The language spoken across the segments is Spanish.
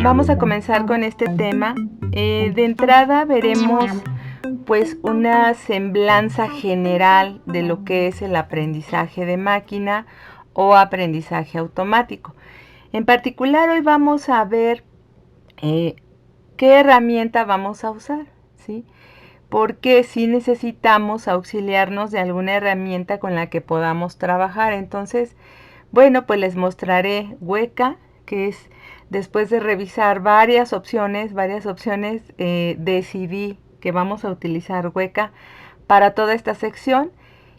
vamos a comenzar con este tema. De entrada veremos pues una semblanza general de lo que es el aprendizaje de máquina o aprendizaje automático. En particular hoy vamos a ver qué herramienta vamos a usar, ¿sí? Porque sí necesitamos auxiliarnos de alguna herramienta con la que podamos trabajar. Entonces, bueno, pues les mostraré Weka, que es después de revisar varias opciones, decidí que vamos a utilizar Weka para toda esta sección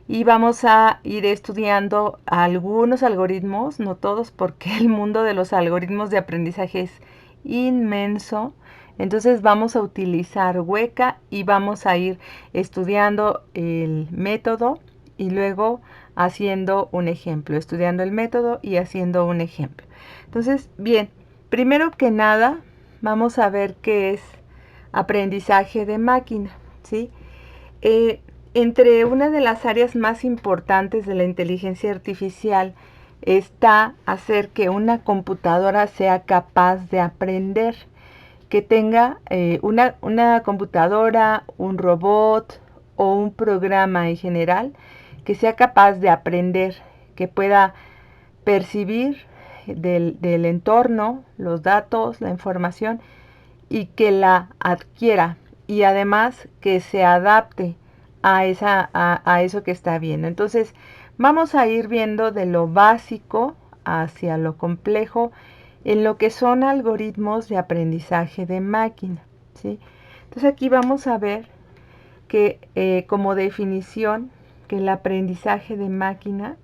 y vamos a ir estudiando algunos algoritmos, no todos, porque el mundo de los algoritmos de aprendizaje es inmenso. Entonces vamos a utilizar Weka y vamos a ir estudiando el método y luego haciendo un ejemplo, estudiando el método y haciendo un ejemplo. Entonces, bien, primero que nada vamos a ver qué es aprendizaje de máquina, ¿sí? Entre una de las áreas más importantes de la inteligencia artificial está hacer que una computadora sea capaz de aprender, que tenga una computadora, un robot o un programa en general que sea capaz de aprender, que pueda percibir del entorno, los datos, la información y que la adquiera y además que se adapte a eso que está viendo. Entonces vamos a ir viendo de lo básico hacia lo complejo en lo que son algoritmos de aprendizaje de máquina, ¿sí? Entonces aquí vamos a ver que como definición que el aprendizaje de máquina,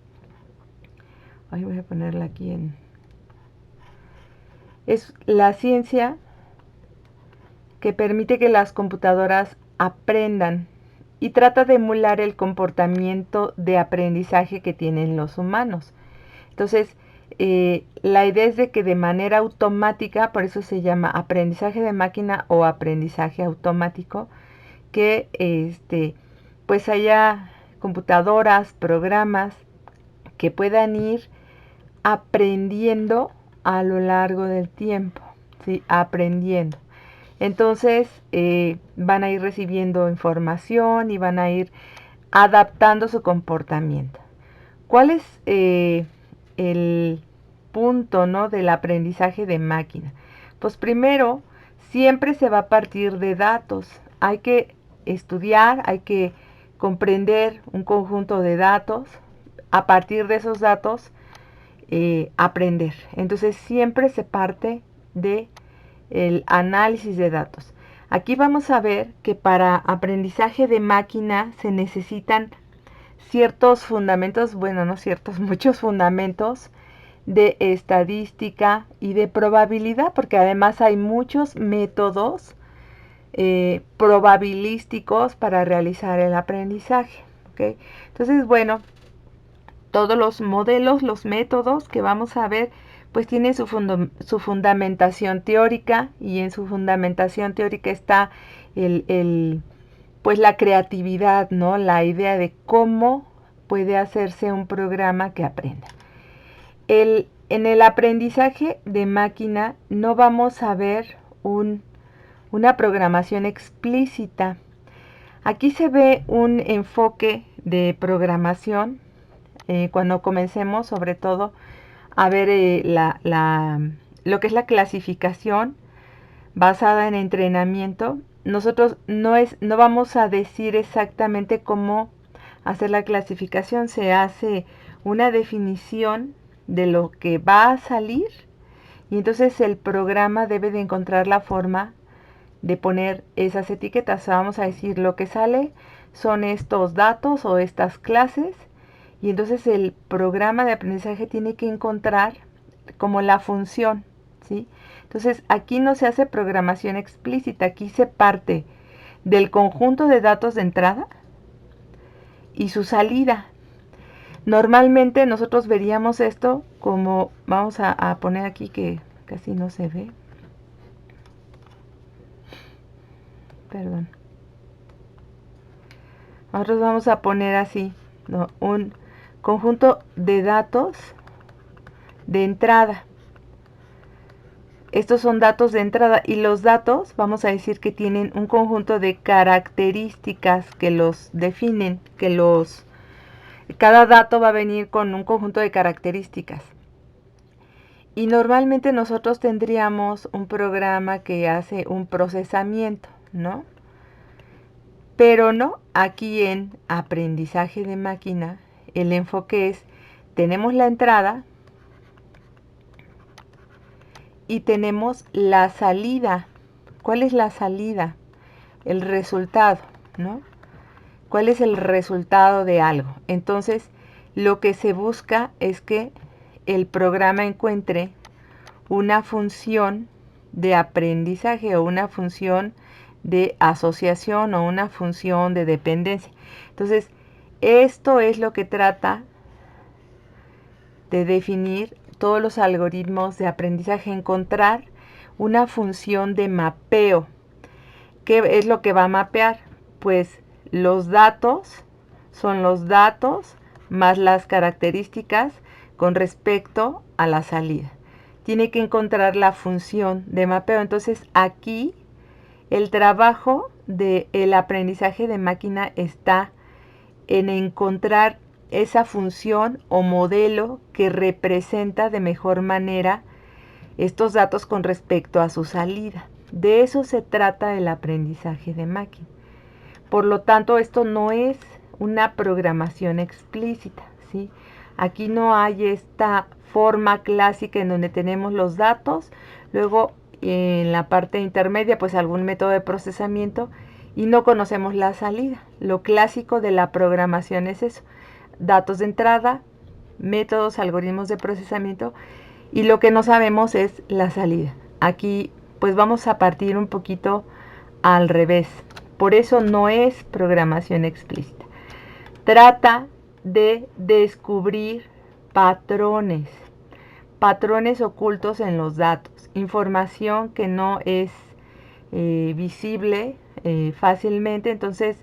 voy a ponerla aquí es la ciencia que permite que las computadoras aprendan y trata de emular el comportamiento de aprendizaje que tienen los humanos. Entonces, la idea es de que de manera automática, por eso se llama aprendizaje de máquina o aprendizaje automático, que pues haya computadoras, programas que puedan ir aprendiendo a lo largo del tiempo, ¿sí? Aprendiendo. Entonces van a ir recibiendo información y van a ir adaptando su comportamiento. ¿Cuál es el punto, ¿no?, del aprendizaje de máquina? Pues primero, siempre se va a partir de datos. Hay que estudiar, hay que comprender un conjunto de datos. A partir de esos datos, aprender. Entonces siempre se parte de el análisis de datos. Aquí vamos a ver que para aprendizaje de máquina se necesitan ciertos fundamentos, bueno, no ciertos, muchos fundamentos de estadística y de probabilidad, porque además hay muchos métodos probabilísticos para realizar el aprendizaje, ¿okay? Entonces, bueno, todos los modelos, los métodos que vamos a ver, pues tienen su fundamentación teórica, y en su fundamentación teórica está pues la creatividad, ¿no? La idea de cómo puede hacerse un programa que aprenda. En el aprendizaje de máquina no vamos a ver una programación explícita. Aquí se ve un enfoque de programación cuando comencemos, sobre todo, a ver lo que es la clasificación basada en entrenamiento. Nosotros no vamos a decir exactamente cómo hacer la clasificación. Se hace una definición de lo que va a salir y entonces el programa debe de encontrar la forma de poner esas etiquetas. Vamos a decir, lo que sale son estos datos o estas clases, y entonces el programa de aprendizaje tiene que encontrar como la función, ¿sí? Entonces aquí no se hace programación explícita, aquí se parte del conjunto de datos de entrada y su salida. Normalmente nosotros veríamos esto como, vamos a poner aquí que casi no se ve, perdón. Nosotros vamos a poner así, ¿no?, un conjunto de datos de entrada. Estos son datos de entrada y los datos vamos a decir que tienen un conjunto de características que los definen, cada dato va a venir con un conjunto de características. Y normalmente nosotros tendríamos un programa que hace un procesamiento, ¿no? Pero no, aquí en aprendizaje de máquina, el enfoque es, tenemos la entrada y tenemos la salida. ¿Cuál es la salida? El resultado, ¿no? ¿Cuál es el resultado de algo? Entonces, lo que se busca es que el programa encuentre una función de aprendizaje o una función de asociación o una función de dependencia. Entonces, esto es lo que trata de definir todos los algoritmos de aprendizaje, encontrar una función de mapeo. ¿Qué es lo que va a mapear? Pues los datos son los datos más las características con respecto a la salida. Tiene que encontrar la función de mapeo. Entonces aquí el trabajo del aprendizaje de máquina está en encontrar esa función o modelo que representa de mejor manera estos datos con respecto a su salida. De eso se trata el aprendizaje de máquina. Por lo tanto, esto no es una programación explícita, ¿sí? Aquí no hay esta forma clásica en donde tenemos los datos, luego en la parte intermedia pues algún método de procesamiento y no conocemos la salida. Lo clásico de la programación es eso, datos de entrada, métodos, algoritmos de procesamiento y lo que no sabemos es la salida. Aquí pues vamos a partir un poquito al revés. Por eso no es programación explícita. Trata de descubrir patrones, patrones ocultos en los datos, información que no es visible fácilmente. Entonces,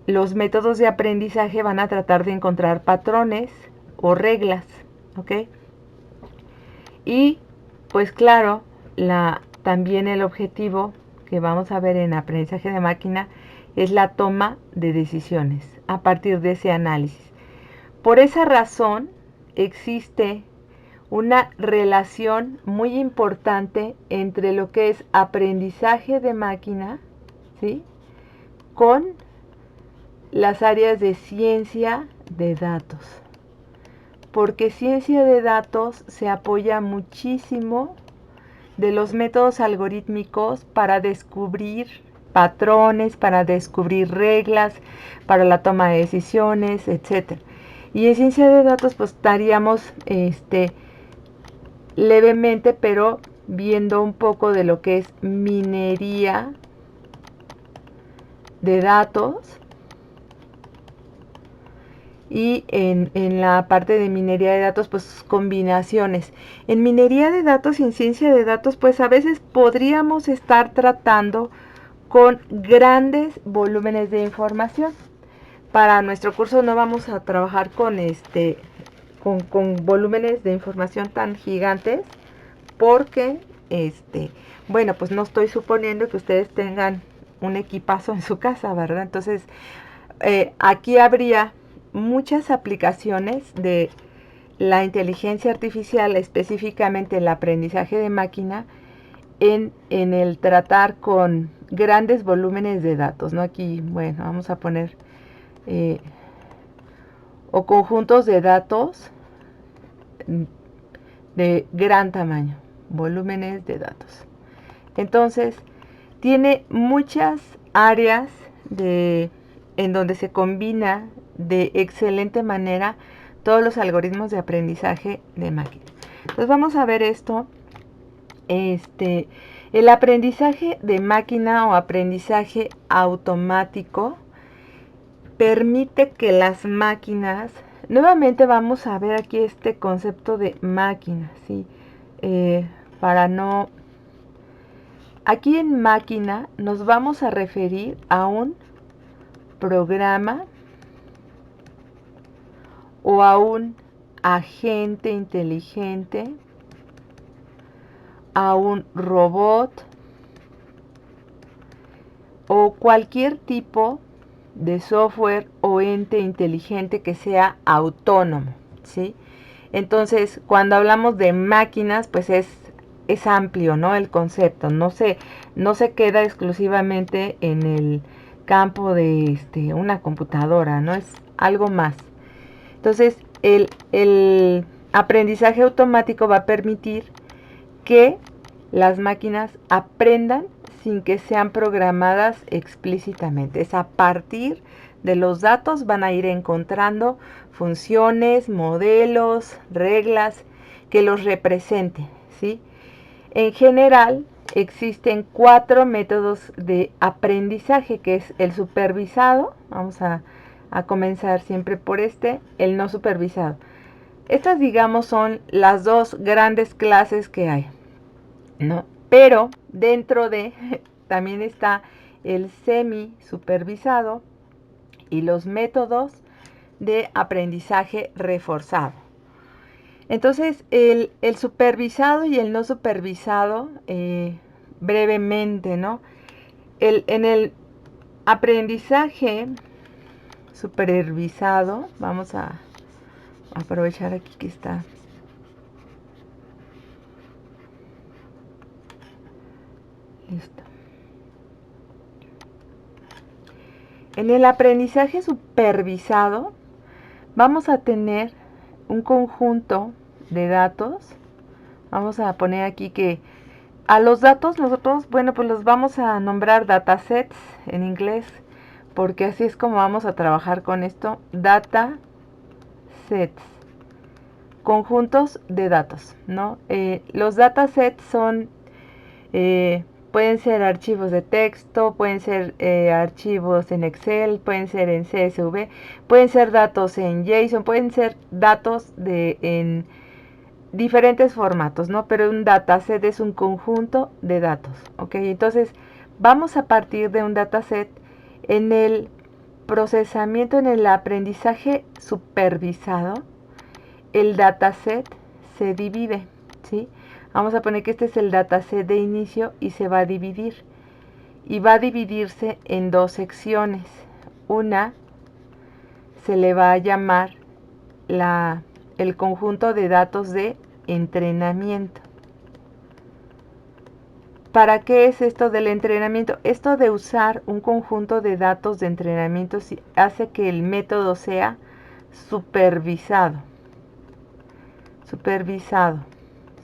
los métodos de aprendizaje van a tratar de encontrar patrones o reglas, ¿ok? Y pues claro, también el objetivo que vamos a ver en aprendizaje de máquina es la toma de decisiones a partir de ese análisis. Por esa razón existe una relación muy importante entre lo que es aprendizaje de máquina, ¿sí?, con las áreas de ciencia de datos. Porque ciencia de datos se apoya muchísimo de los métodos algorítmicos para descubrir patrones, para descubrir reglas, para la toma de decisiones, etc. Y en ciencia de datos pues estaríamos levemente, pero viendo un poco de lo que es minería de datos. Y en la parte de minería de datos, pues combinaciones. En minería de datos y en ciencia de datos, pues a veces podríamos estar tratando con grandes volúmenes de información. Para nuestro curso no vamos a trabajar con volúmenes de información tan gigantes, porque bueno, pues no estoy suponiendo que ustedes tengan un equipazo en su casa, ¿verdad? Entonces, aquí habría muchas aplicaciones de la inteligencia artificial, específicamente el aprendizaje de máquina, en el tratar con grandes volúmenes de datos, ¿no? Aquí, bueno, vamos a poner o conjuntos de datos de gran tamaño, volúmenes de datos. Entonces, tiene muchas áreas en donde se combina de excelente manera todos los algoritmos de aprendizaje de máquina. Entonces vamos a ver esto. El aprendizaje de máquina o aprendizaje automático permite que las máquinas, nuevamente vamos a ver aquí este concepto de máquina, ¿sí? Para no... Aquí en máquina nos vamos a referir a un programa o a un agente inteligente a un robot o cualquier tipo de software o ente inteligente que sea autónomo, ¿sí? Entonces, cuando hablamos de máquinas, pues es amplio, ¿no? El concepto, no se queda exclusivamente en el campo de una computadora, ¿no? Es algo más. Entonces, el aprendizaje automático va a permitir que las máquinas aprendan sin que sean programadas explícitamente. Es a partir de los datos van a ir encontrando funciones, modelos, reglas que los representen, ¿sí? En general, existen 4 métodos de aprendizaje, que es el supervisado. Vamos a comenzar siempre por el no supervisado. Estas, digamos, son las dos grandes clases que hay, ¿no? Pero dentro de también está el semi supervisado y los métodos de aprendizaje reforzado. Entonces, el supervisado y el no supervisado, brevemente, ¿no? En el aprendizaje supervisado, vamos a aprovechar aquí que está. Listo. En el aprendizaje supervisado vamos a tener un conjunto de datos. Vamos a poner aquí que a los datos nosotros, bueno, pues los vamos a nombrar datasets en inglés, porque así es como vamos a trabajar con esto. Datasets, conjuntos de datos, ¿no? Los datasets son, pueden ser archivos de texto, pueden ser archivos en Excel, pueden ser en CSV, pueden ser datos en JSON, pueden ser datos en diferentes formatos, ¿no? Pero un dataset es un conjunto de datos, ¿ok? Entonces, vamos a partir de un dataset. En el procesamiento, en el aprendizaje supervisado, el dataset se divide, ¿sí? Vamos a poner que este es el dataset de inicio y se va a dividir. Y va a dividirse en dos secciones. Una se le va a llamar el conjunto de datos de entrenamiento. ¿Para qué es esto del entrenamiento? Esto de usar un conjunto de datos de entrenamiento hace que el método sea supervisado. Supervisado,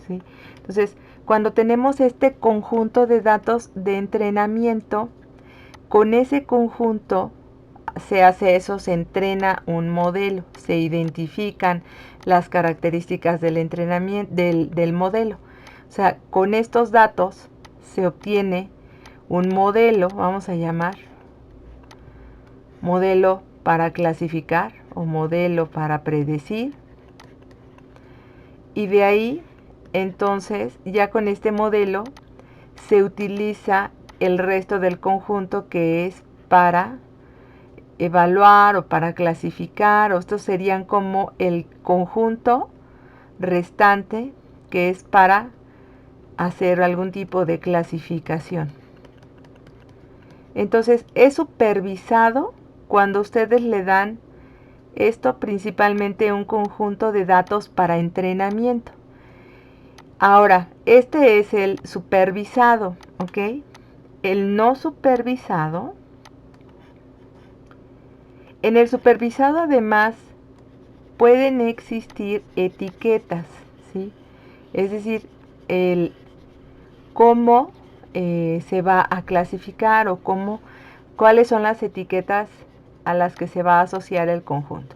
¿sí? Entonces, cuando tenemos este conjunto de datos de entrenamiento, con ese conjunto se hace eso, se entrena un modelo, se identifican las características del entrenamiento del modelo. O sea, con estos datos se obtiene un modelo, vamos a llamar modelo para clasificar o modelo para predecir. Y de ahí, entonces, ya con este modelo se utiliza el resto del conjunto que es para evaluar o para clasificar, o estos serían como el conjunto restante que es para hacer algún tipo de clasificación. Entonces, es supervisado cuando ustedes le dan esto, principalmente un conjunto de datos para entrenamiento. Ahora, este es el supervisado, ¿ok? El no supervisado. En el supervisado, además, pueden existir etiquetas, ¿sí? Es decir, el cómo se va a clasificar o cuáles son las etiquetas a las que se va a asociar el conjunto.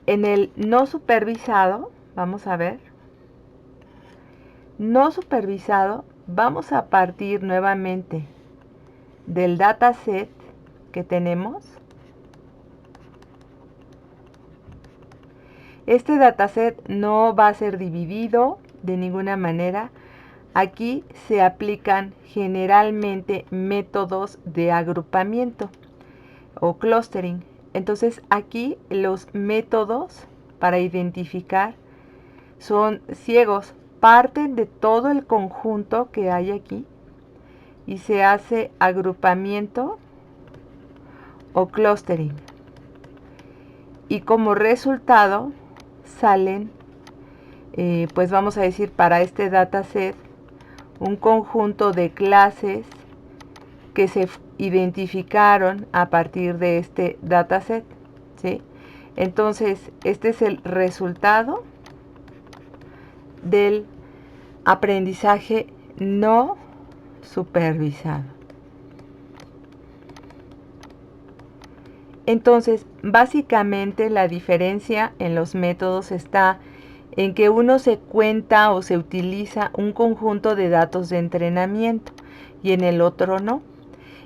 En el no supervisado, vamos a ver, no supervisado, vamos a partir nuevamente del dataset que tenemos. Este dataset no va a ser dividido de ninguna manera. Aquí se aplican generalmente métodos de agrupamiento o clustering. Entonces aquí los métodos para identificar son ciegos. parten de todo el conjunto que hay aquí y se hace agrupamiento o clustering. Y como resultado salen, pues vamos a decir, para este dataset, un conjunto de clases que se identificaron a partir de este dataset, ¿sí? Entonces, este es el resultado del aprendizaje no supervisado. Entonces, básicamente la diferencia en los métodos está en que uno se cuenta o se utiliza un conjunto de datos de entrenamiento y en el otro no.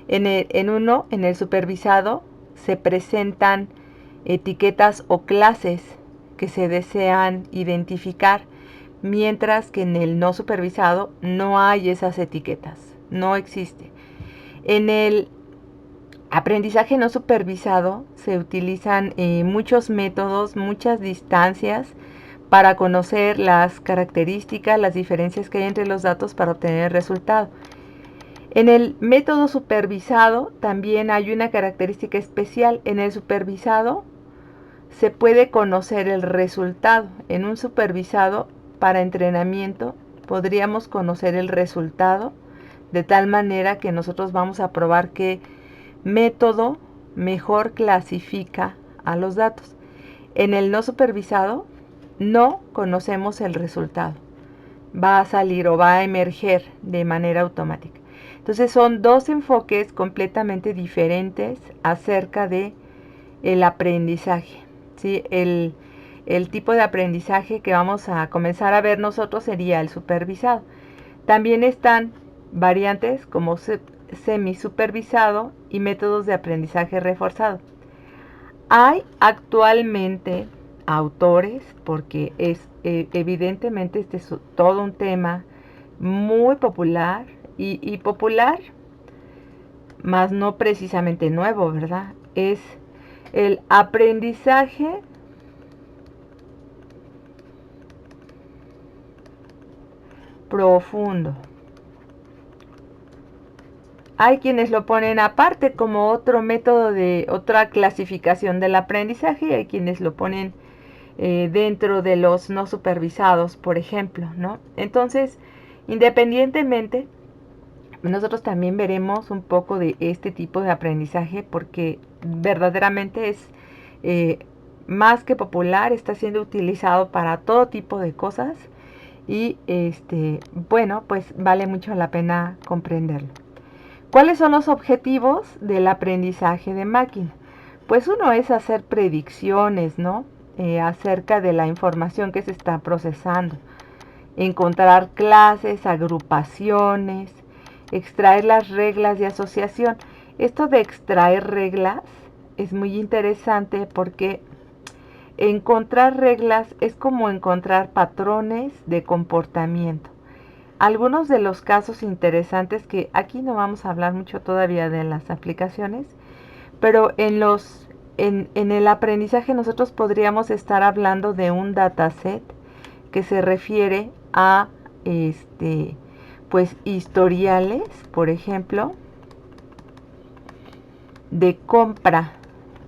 En el supervisado, se presentan etiquetas o clases que se desean identificar, mientras que en el no supervisado no hay esas etiquetas, no existe. En el aprendizaje no supervisado se utilizan muchos métodos, muchas distancias para conocer las características, las diferencias que hay entre los datos para obtener el resultado. En el método supervisado también hay una característica especial. En el supervisado se puede conocer el resultado. En un supervisado para entrenamiento podríamos conocer el resultado de tal manera que nosotros vamos a probar qué método mejor clasifica a los datos. En el no supervisado no conocemos el resultado. Va a salir o va a emerger de manera automática. Entonces son dos enfoques completamente diferentes acerca de el aprendizaje, ¿sí? El tipo de aprendizaje que vamos a comenzar a ver nosotros sería el supervisado. También están variantes como semisupervisado y métodos de aprendizaje reforzado. Hay actualmente autores, porque es evidentemente este es todo un tema muy popular y popular, más no precisamente nuevo, ¿verdad? Es el aprendizaje profundo. Hay quienes lo ponen aparte como otro método de otra clasificación del aprendizaje y hay quienes lo ponen dentro de los no supervisados, por ejemplo, ¿no? Entonces, independientemente, nosotros también veremos un poco de este tipo de aprendizaje porque verdaderamente es más que popular, está siendo utilizado para todo tipo de cosas y bueno, pues vale mucho la pena comprenderlo. ¿Cuáles son los objetivos del aprendizaje de máquina? Pues uno es hacer predicciones, ¿no? Acerca de la información que se está procesando, encontrar clases, agrupaciones, extraer las reglas de asociación. Esto de extraer reglas es muy interesante porque encontrar reglas es como encontrar patrones de comportamiento. Algunos de los casos interesantes que aquí no vamos a hablar mucho todavía de las aplicaciones, pero en el aprendizaje nosotros podríamos estar hablando de un dataset que se refiere a pues historiales, por ejemplo, de compra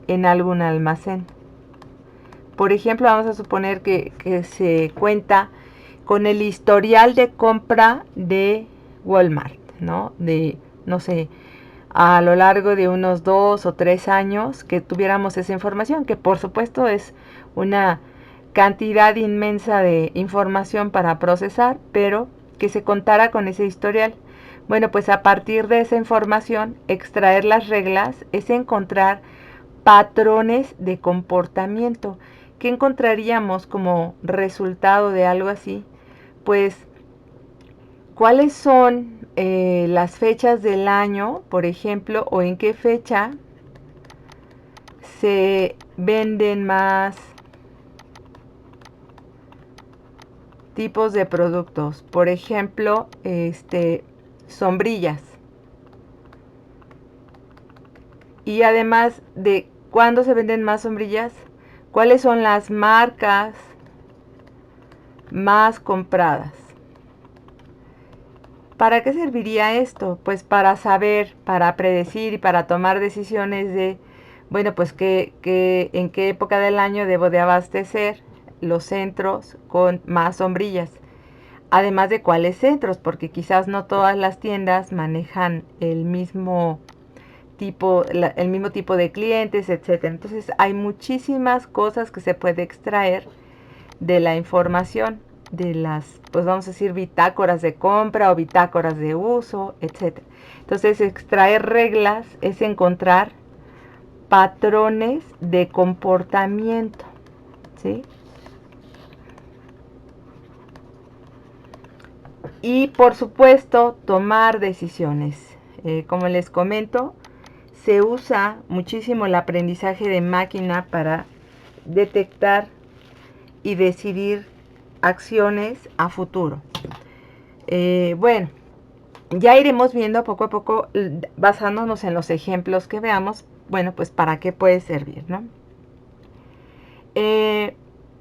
en algún almacén. Por ejemplo, vamos a suponer que se cuenta con el historial de compra de Walmart, ¿no? De, no sé, a lo largo de unos 2 o 3 años que tuviéramos esa información, que por supuesto es una cantidad inmensa de información para procesar, pero que se contara con ese historial. Bueno, pues a partir de esa información, extraer las reglas es encontrar patrones de comportamiento. ¿Qué encontraríamos como resultado de algo así? Pues, ¿cuáles son las fechas del año, por ejemplo, o en qué fecha se venden más tipos de productos? Por ejemplo, sombrillas. Y además de cuándo se venden más sombrillas, ¿cuáles son las marcas más compradas? ¿Para qué serviría esto? Pues para saber, para predecir y para tomar decisiones de, bueno, pues en qué época del año debo de abastecer los centros con más sombrillas. Además de cuáles centros, porque quizás no todas las tiendas manejan el mismo tipo de clientes, etcétera. Entonces hay muchísimas cosas que se puede extraer de la información de las, pues vamos a decir, bitácoras de compra o bitácoras de uso, etcétera. Entonces, extraer reglas es encontrar patrones de comportamiento, ¿sí? Y por supuesto, tomar decisiones. Como les comento, se usa muchísimo el aprendizaje de máquina para detectar y decidir acciones a futuro. Bueno, ya iremos viendo poco a poco, basándonos en los ejemplos que veamos, bueno, pues para qué puede servir, ¿no?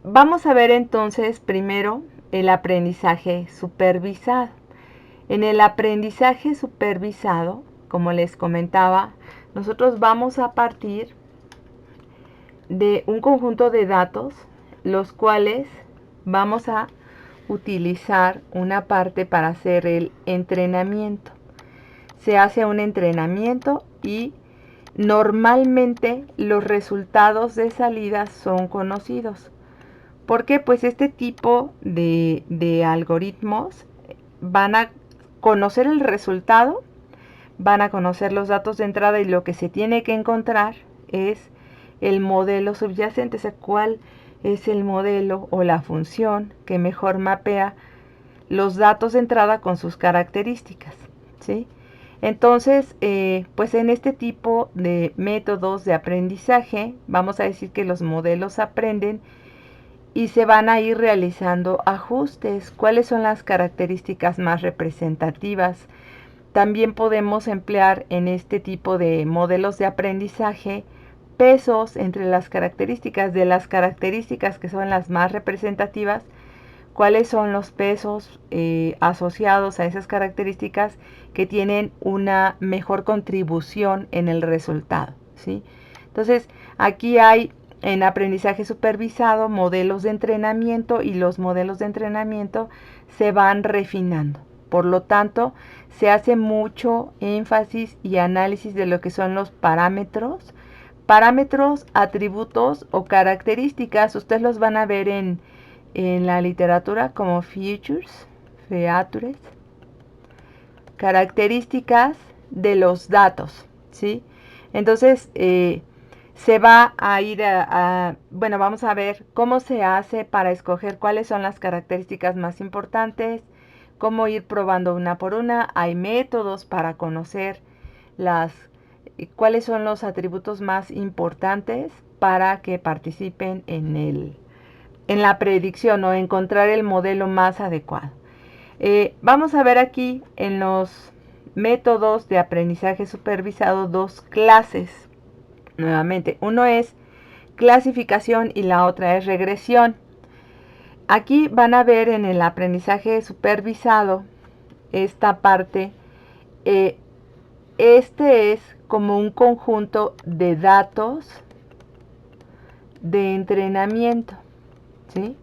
Vamos a ver entonces primero el aprendizaje supervisado. En el aprendizaje supervisado, como les comentaba, nosotros vamos a partir de un conjunto de datos, los cuales vamos a utilizar una parte para hacer el entrenamiento. Se hace un entrenamiento y normalmente los resultados de salida son conocidos. ¿Por qué? Pues este tipo de algoritmos van a conocer el resultado, van a conocer los datos de entrada y lo que se tiene que encontrar es el modelo subyacente, o sea, cuál es el modelo o la función que mejor mapea los datos de entrada con sus características, ¿sí? Entonces, pues en este tipo de métodos de aprendizaje, vamos a decir que los modelos aprenden y se van a ir realizando ajustes. ¿Cuáles son las características más representativas? También podemos emplear en este tipo de modelos de aprendizaje pesos entre las características. De las características que son las más representativas, cuáles son los pesos asociados a esas características que tienen una mejor contribución en el resultado, ¿sí? Entonces, aquí hay en aprendizaje supervisado modelos de entrenamiento y los modelos de entrenamiento se van refinando. Por lo tanto, se hace mucho énfasis y análisis de lo que son los parámetros, atributos o características. Ustedes los van a ver en la literatura como features, características de los datos, ¿sí? Entonces, se va a ir bueno, vamos a ver cómo se hace para escoger cuáles son las características más importantes, cómo ir probando una por una. Hay métodos para conocer cuáles son los atributos más importantes para que participen en la predicción o encontrar el modelo más adecuado. Vamos a ver aquí en los métodos de aprendizaje supervisado dos clases. Nuevamente, uno es clasificación y la otra es regresión. Aquí van a ver en el aprendizaje supervisado esta parte. Este es como un conjunto de datos de entrenamiento, ¿sí?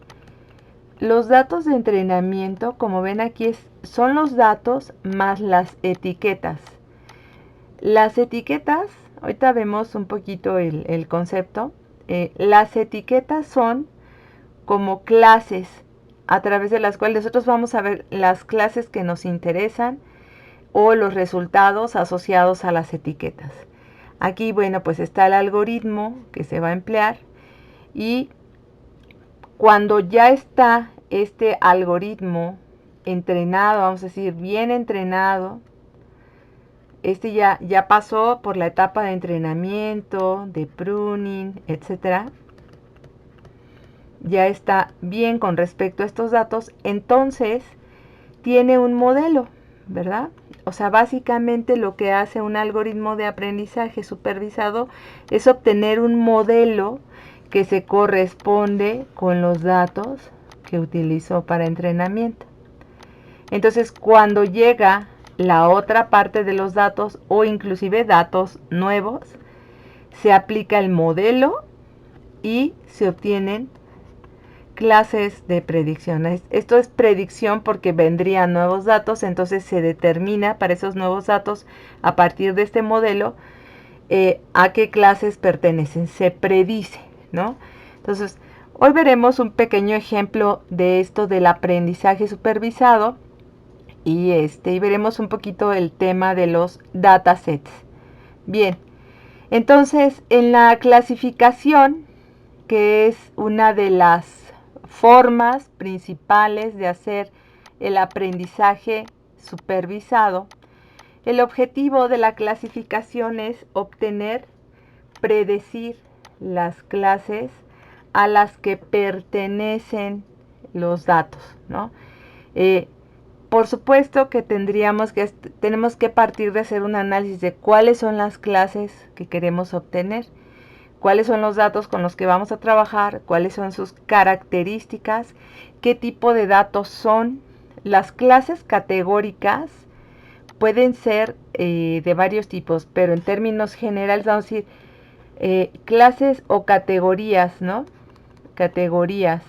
Los datos de entrenamiento, como ven aquí, son los datos más las etiquetas. Las etiquetas, ahorita vemos un poquito el concepto. Las etiquetas son como clases a través de las cuales nosotros vamos a ver las clases que nos interesan o los resultados asociados a las etiquetas. Aquí, bueno, pues está el algoritmo que se va a emplear y cuando ya está este algoritmo entrenado, vamos a decir, bien entrenado, este ya pasó por la etapa de entrenamiento, de pruning, etcétera, ya está bien con respecto a estos datos, entonces tiene un modelo, ¿verdad? O sea, básicamente lo que hace un algoritmo de aprendizaje supervisado es obtener un modelo que se corresponde con los datos que utilizó para entrenamiento. Entonces, cuando llega la otra parte de los datos o inclusive datos nuevos, se aplica el modelo y se obtienen clases de predicción. Esto es predicción porque vendrían nuevos datos, entonces se determina para esos nuevos datos a partir de este modelo a qué clases pertenecen, se predice, ¿no? Entonces, hoy veremos un pequeño ejemplo de esto del aprendizaje supervisado y veremos un poquito el tema de los datasets. Bien, entonces en la clasificación, que es una de las formas principales de hacer el aprendizaje supervisado, el objetivo de la clasificación es obtener, predecir las clases a las que pertenecen los datos, ¿no? Por supuesto que tenemos que partir de hacer un análisis de cuáles son las clases que queremos obtener, cuáles son los datos con los que vamos a trabajar, cuáles son sus características, qué tipo de datos son. Las clases categóricas pueden ser de varios tipos, pero en términos generales vamos a decir clases o categorías, ¿no? Categorías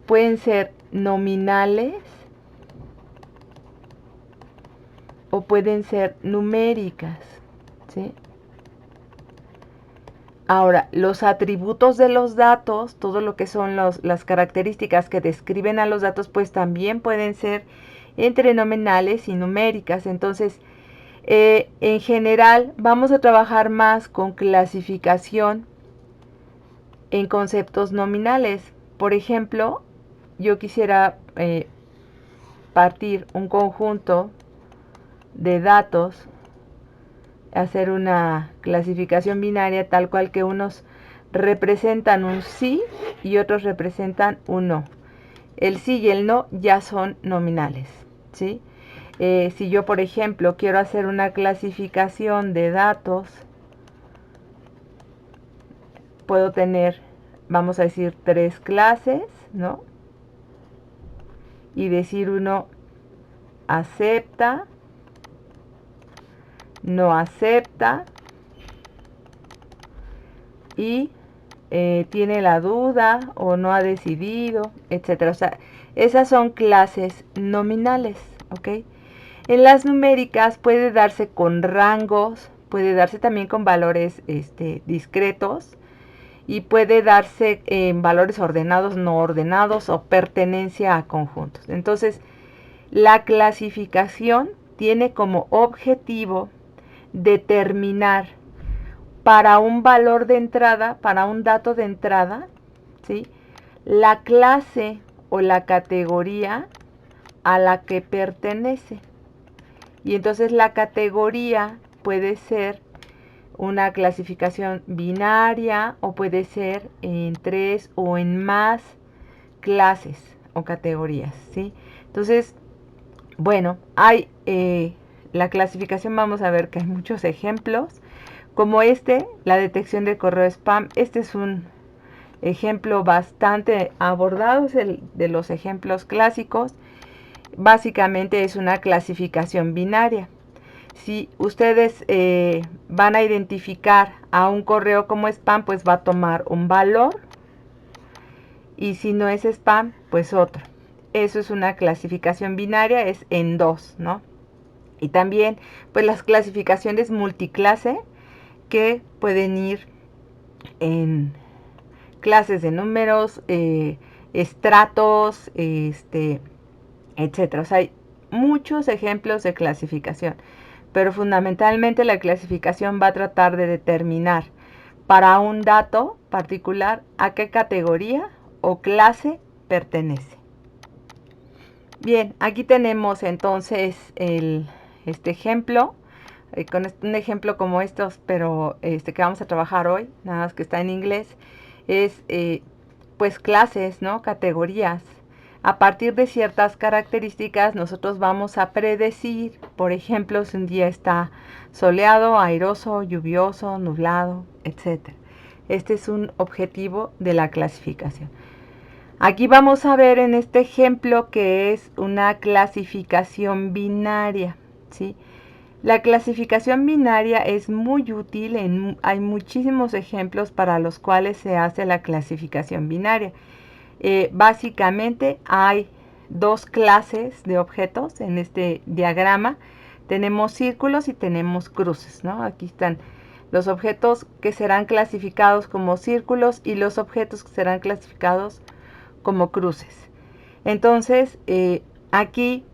pueden ser nominales o pueden ser numéricas, ¿sí? Ahora, los atributos de los datos, todo lo que son las características que describen a los datos, pues también pueden ser entre nominales y numéricas. Entonces, en general, vamos a trabajar más con clasificación en conceptos nominales. Por ejemplo, yo quisiera partir un conjunto de datos, hacer una clasificación binaria tal cual que unos representan un sí y otros representan un no. El sí y el no ya son nominales, ¿sí? Si yo, por ejemplo, quiero hacer una clasificación de datos, puedo tener, vamos a decir, 3 clases, ¿no? Y decir uno acepta, no acepta y tiene la duda o no ha decidido, etcétera. O sea, esas son clases nominales, ¿ok? En las numéricas puede darse con rangos, puede darse también con valores discretos y puede darse en valores ordenados, no ordenados o pertenencia a conjuntos. Entonces, la clasificación tiene como objetivo determinar para un valor de entrada, para un dato de entrada, ¿sí? La clase o la categoría a la que pertenece. Y entonces la categoría puede ser una clasificación binaria o puede ser en 3 o en más clases o categorías, ¿sí? Entonces, bueno, hay la clasificación, vamos a ver que hay muchos ejemplos, como la detección de correo spam. Este es un ejemplo bastante abordado, es el de los ejemplos clásicos. Básicamente es una clasificación binaria. Si ustedes van a identificar a un correo como spam, pues va a tomar un valor. Y si no es spam, pues otro. Eso es una clasificación binaria, es en 2, ¿no? Y también, pues las clasificaciones multiclase, que pueden ir en clases de números, estratos, etcétera. O sea, hay muchos ejemplos de clasificación, pero fundamentalmente la clasificación va a tratar de determinar para un dato particular a qué categoría o clase pertenece. Bien, aquí tenemos entonces este ejemplo, con un ejemplo como estos, pero que vamos a trabajar hoy, nada más que está en inglés, es pues clases, ¿no? Categorías. A partir de ciertas características nosotros vamos a predecir, por ejemplo, si un día está soleado, airoso, lluvioso, nublado, etc. Este es un objetivo de la clasificación. Aquí vamos a ver en este ejemplo que es una clasificación binaria, ¿sí? La clasificación binaria es muy útil, hay muchísimos ejemplos para los cuales se hace la clasificación binaria. Básicamente hay dos clases de objetos en este diagrama. Tenemos círculos y tenemos cruces, ¿no? Aquí están los objetos que serán clasificados como círculos y los objetos que serán clasificados como cruces. Entonces, aquí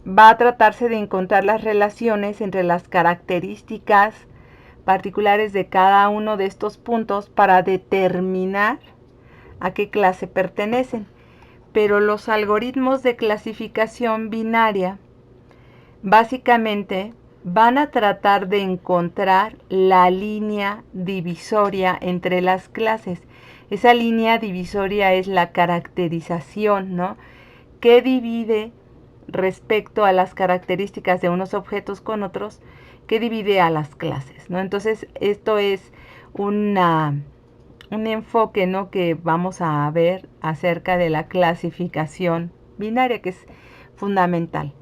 va a tratarse de encontrar las relaciones entre las características particulares de cada uno de estos puntos para determinar a qué clase pertenecen. Pero los algoritmos de clasificación binaria básicamente van a tratar de encontrar la línea divisoria entre las clases. Esa línea divisoria es la caracterización, ¿no?, que divide respecto a las características de unos objetos con otros, que divide a las clases, ¿no? Entonces, esto es un enfoque, ¿no?, que vamos a ver acerca de la clasificación binaria, que es fundamental.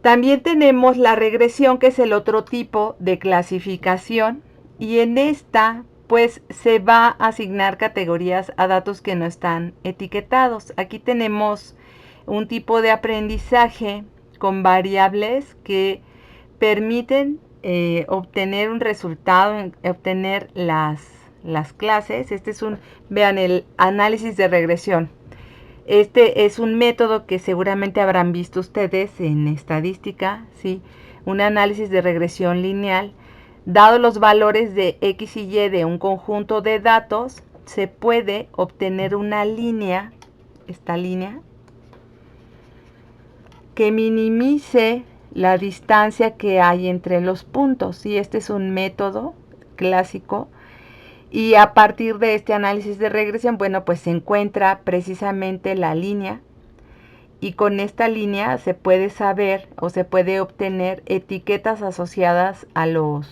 También tenemos la regresión, que es el otro tipo de clasificación, y en esta pues se va a asignar categorías a datos que no están etiquetados. Aquí tenemos un tipo de aprendizaje con variables que permiten obtener un resultado, obtener las clases. Este es vean, el análisis de regresión. Este es un método que seguramente habrán visto ustedes en estadística, ¿sí? Un análisis de regresión lineal. Dado los valores de X y Y de un conjunto de datos, se puede obtener una línea, esta línea, que minimice la distancia que hay entre los puntos, ¿sí? Este es un método clásico. Y a partir de este análisis de regresión, bueno, pues se encuentra precisamente la línea, y con esta línea se puede saber o se puede obtener etiquetas asociadas a los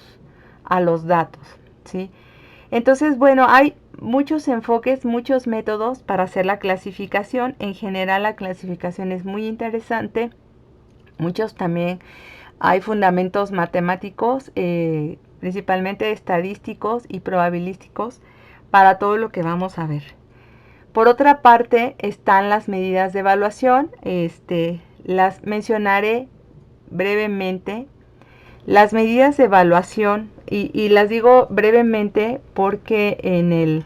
datos, ¿sí? Entonces, bueno, hay muchos enfoques, muchos métodos para hacer la clasificación. En general, la clasificación es muy interesante. Muchos también hay fundamentos matemáticos, principalmente estadísticos y probabilísticos, para todo lo que vamos a ver. Por otra parte, están las medidas de evaluación. Las mencionaré brevemente. Las medidas de evaluación, y las digo brevemente porque en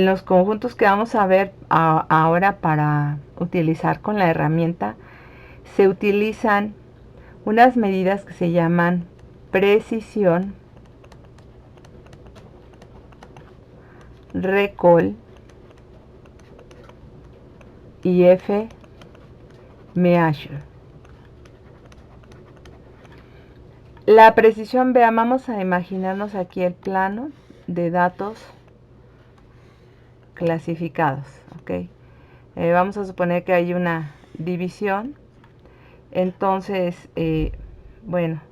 los conjuntos que vamos a ver ahora para utilizar con la herramienta, se utilizan unas medidas que se llaman precisión, recall y F-measure. La precisión, vean, vamos a imaginarnos aquí el plano de datos clasificados, ¿ok? Vamos a suponer que hay una división. Entonces, bueno,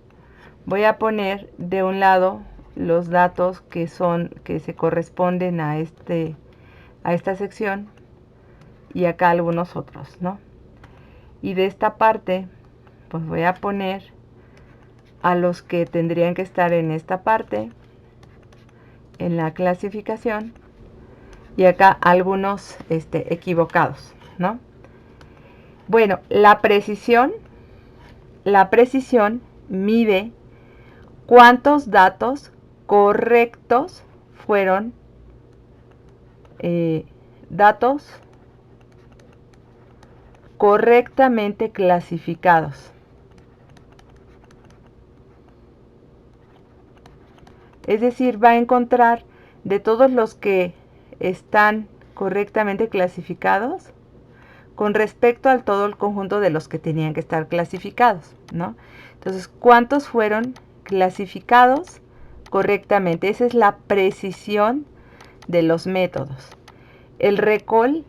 voy a poner de un lado los datos que se corresponden a esta sección, y acá algunos otros, ¿no? Y de esta parte, pues voy a poner a los que tendrían que estar en esta parte, en la clasificación, y acá algunos equivocados, ¿no? Bueno, la precisión mide cuántos datos correctos fueron datos correctamente clasificados. Es decir, va a encontrar de todos los que están correctamente clasificados con respecto al todo el conjunto de los que tenían que estar clasificados, ¿no? Entonces, ¿cuántos fueron clasificados correctamente? Esa es la precisión de los métodos. El recall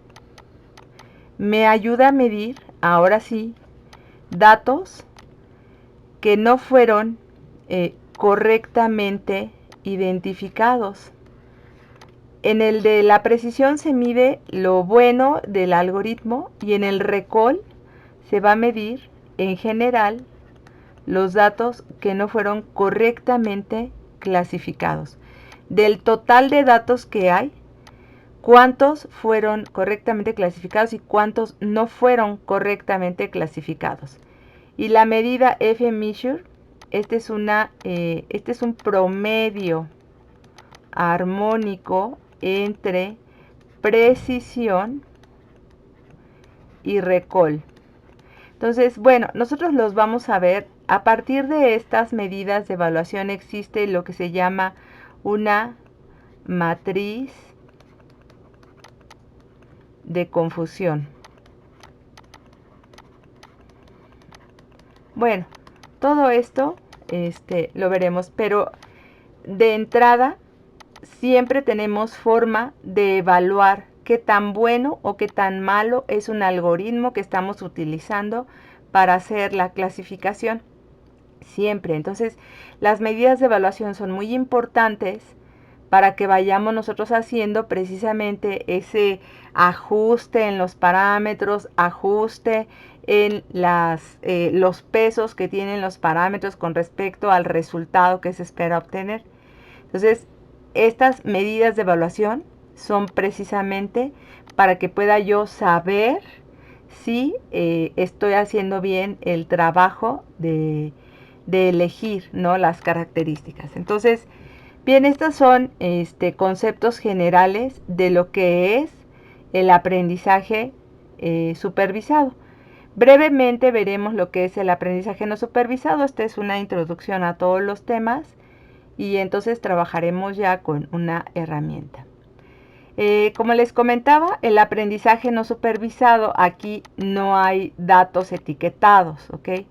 me ayuda a medir, ahora sí, datos que no fueron correctamente identificados. En el de la precisión se mide lo bueno del algoritmo y en el recall se va a medir en general los datos que no fueron correctamente clasificados. Del total de datos que hay, cuántos fueron correctamente clasificados y cuántos no fueron correctamente clasificados. Y la medida F-measure, este es un promedio armónico entre precisión y recall. Entonces, bueno, nosotros los vamos a ver. A partir de estas medidas de evaluación existe lo que se llama una matriz de confusión. Bueno, todo esto lo veremos, pero de entrada siempre tenemos forma de evaluar qué tan bueno o qué tan malo es un algoritmo que estamos utilizando para hacer la clasificación. Siempre. Entonces, las medidas de evaluación son muy importantes para que vayamos nosotros haciendo precisamente ese ajuste en los parámetros, ajuste en los pesos que tienen los parámetros con respecto al resultado que se espera obtener. Entonces, estas medidas de evaluación son precisamente para que pueda yo saber si estoy haciendo bien el trabajo de elegir, ¿no?, las características. Entonces, bien, estos son conceptos generales de lo que es el aprendizaje supervisado. Brevemente veremos lo que es el aprendizaje no supervisado. Esta es una introducción a todos los temas y entonces trabajaremos ya con una herramienta. Como les comentaba, el aprendizaje no supervisado, aquí no hay datos etiquetados, ¿ok?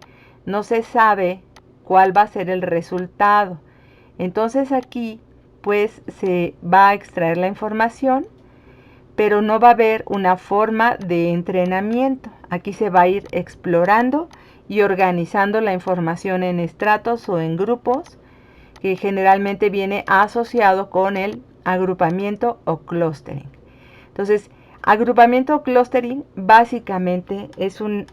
No se sabe cuál va a ser el resultado. Entonces aquí pues se va a extraer la información, pero no va a haber una forma de entrenamiento. Aquí se va a ir explorando y organizando la información en estratos o en grupos, que generalmente viene asociado con el agrupamiento o clustering. Entonces, agrupamiento o clustering básicamente es un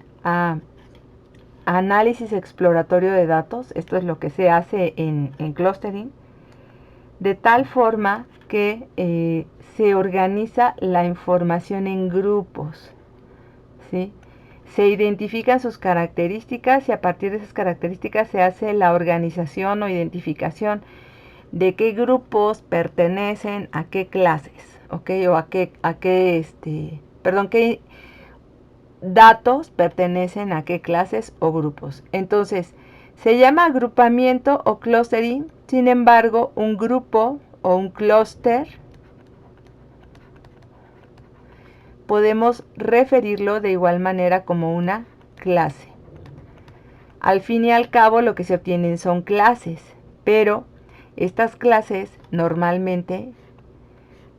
análisis exploratorio de datos. Esto es lo que se hace en clustering, de tal forma que se organiza la información en grupos, ¿sí? Se identifican sus características y a partir de esas características se hace la organización o identificación de qué grupos pertenecen a qué clases, ¿ok? O qué datos pertenecen a qué clases o grupos. Entonces, se llama agrupamiento o clustering. Sin embargo, un grupo o un clúster podemos referirlo de igual manera como una clase. Al fin y al cabo, lo que se obtienen son clases, pero estas clases normalmente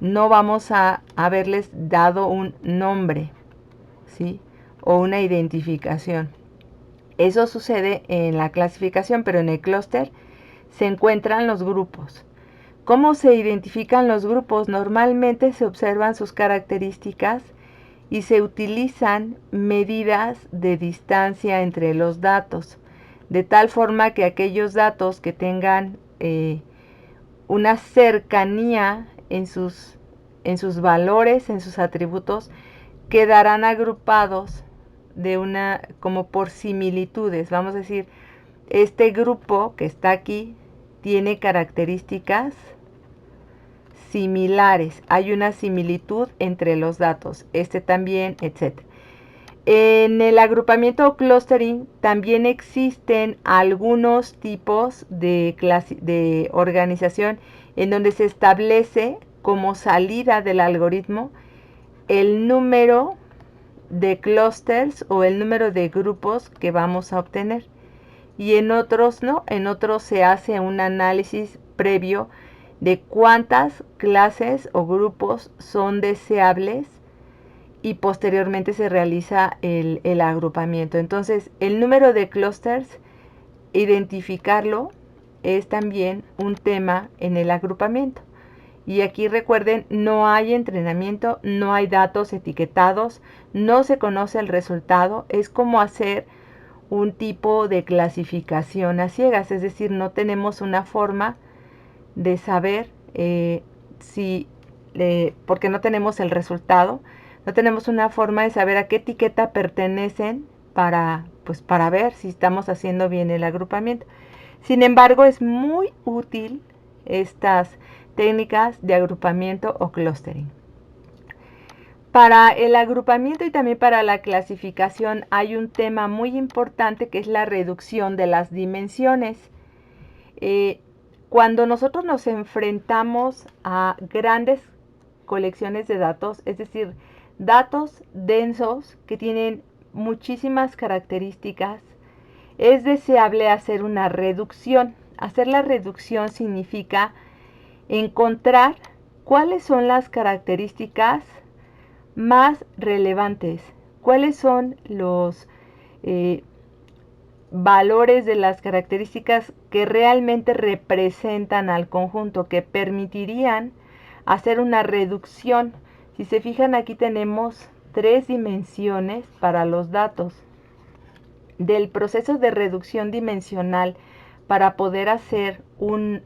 no vamos a haberles dado un nombre, ¿sí?, o una identificación. Eso sucede en la clasificación, pero en el clúster se encuentran los grupos. ¿Cómo se identifican los grupos? Normalmente se observan sus características y se utilizan medidas de distancia entre los datos, de tal forma que aquellos datos que tengan una cercanía en sus valores, en sus atributos, quedarán agrupados como por similitudes. Vamos a decir, este grupo que está aquí tiene características similares. Hay una similitud entre los datos. Este también, etc. En el agrupamiento o clustering también existen algunos tipos de organización en donde se establece como salida del algoritmo el número de clusters o el número de grupos que vamos a obtener. Y en otros no, en otros se hace un análisis previo de cuántas clases o grupos son deseables y posteriormente se realiza el agrupamiento. Entonces, el número de clusters, identificarlo, es también un tema en el agrupamiento. Y aquí recuerden, no hay entrenamiento, no hay datos etiquetados, no se conoce el resultado. Es como hacer un tipo de clasificación a ciegas, es decir, no tenemos una forma de saber porque no tenemos el resultado, no tenemos una forma de saber a qué etiqueta pertenecen para ver si estamos haciendo bien el agrupamiento. Sin embargo, es muy útil estas técnicas de agrupamiento o clustering. Para el agrupamiento y también para la clasificación hay un tema muy importante que es la reducción de las dimensiones. Cuando nosotros nos enfrentamos a grandes colecciones de datos, es decir, datos densos que tienen muchísimas características, es deseable hacer una reducción. Hacer la reducción significa encontrar cuáles son las características más relevantes, cuáles son los valores de las características que realmente representan al conjunto, que permitirían hacer una reducción. Si se fijan, aquí tenemos 3 dimensiones para los datos. Del proceso de reducción dimensional para poder hacer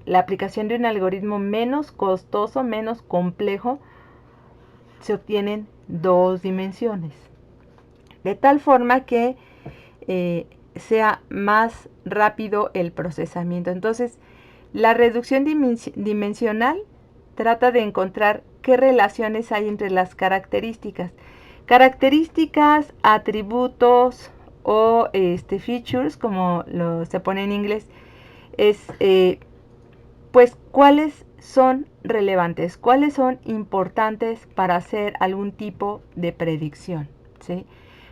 la aplicación de un algoritmo menos costoso, menos complejo, se obtienen 2 dimensiones. De tal forma que sea más rápido el procesamiento. Entonces, la reducción dimensional trata de encontrar qué relaciones hay entre las características. Características, atributos o features, como se pone en inglés, es pues cuáles son relevantes, cuáles son importantes para hacer algún tipo de predicción, ¿sí?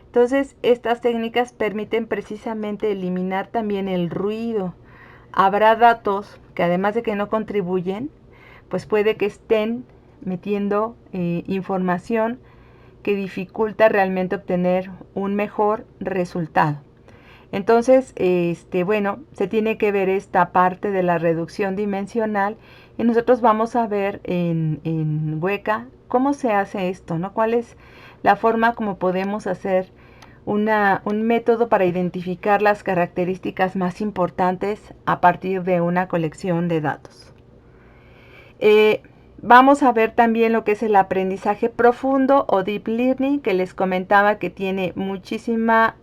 Entonces, estas técnicas permiten precisamente eliminar también el ruido. Habrá datos que además de que no contribuyen, pues puede que estén metiendo información que dificulta realmente obtener un mejor resultado. Entonces, bueno, se tiene que ver esta parte de la reducción dimensional y nosotros vamos a ver en Weka cómo se hace esto, ¿no? ¿Cuál es la forma como podemos hacer un método para identificar las características más importantes a partir de una colección de datos? Vamos a ver también lo que es el aprendizaje profundo o deep learning, que les comentaba que tiene muchísima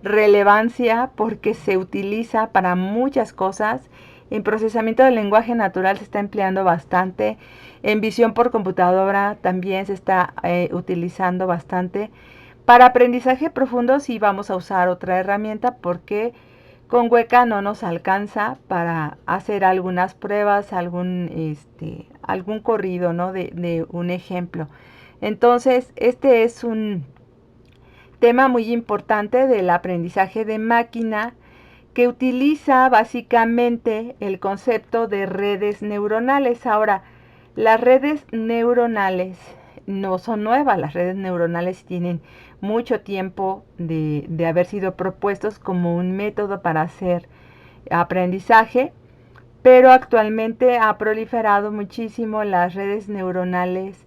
relevancia porque se utiliza para muchas cosas. En procesamiento del lenguaje natural se está empleando bastante. En visión por computadora también se está utilizando bastante. Para aprendizaje profundo sí vamos a usar otra herramienta porque con Weka no nos alcanza para hacer algunas pruebas, algún corrido, ¿no? de un ejemplo. Entonces, este es un tema muy importante del aprendizaje de máquina que utiliza básicamente el concepto de redes neuronales. Ahora, las redes neuronales no son nuevas, las redes neuronales tienen mucho tiempo de haber sido propuestos como un método para hacer aprendizaje, pero actualmente ha proliferado muchísimo las redes neuronales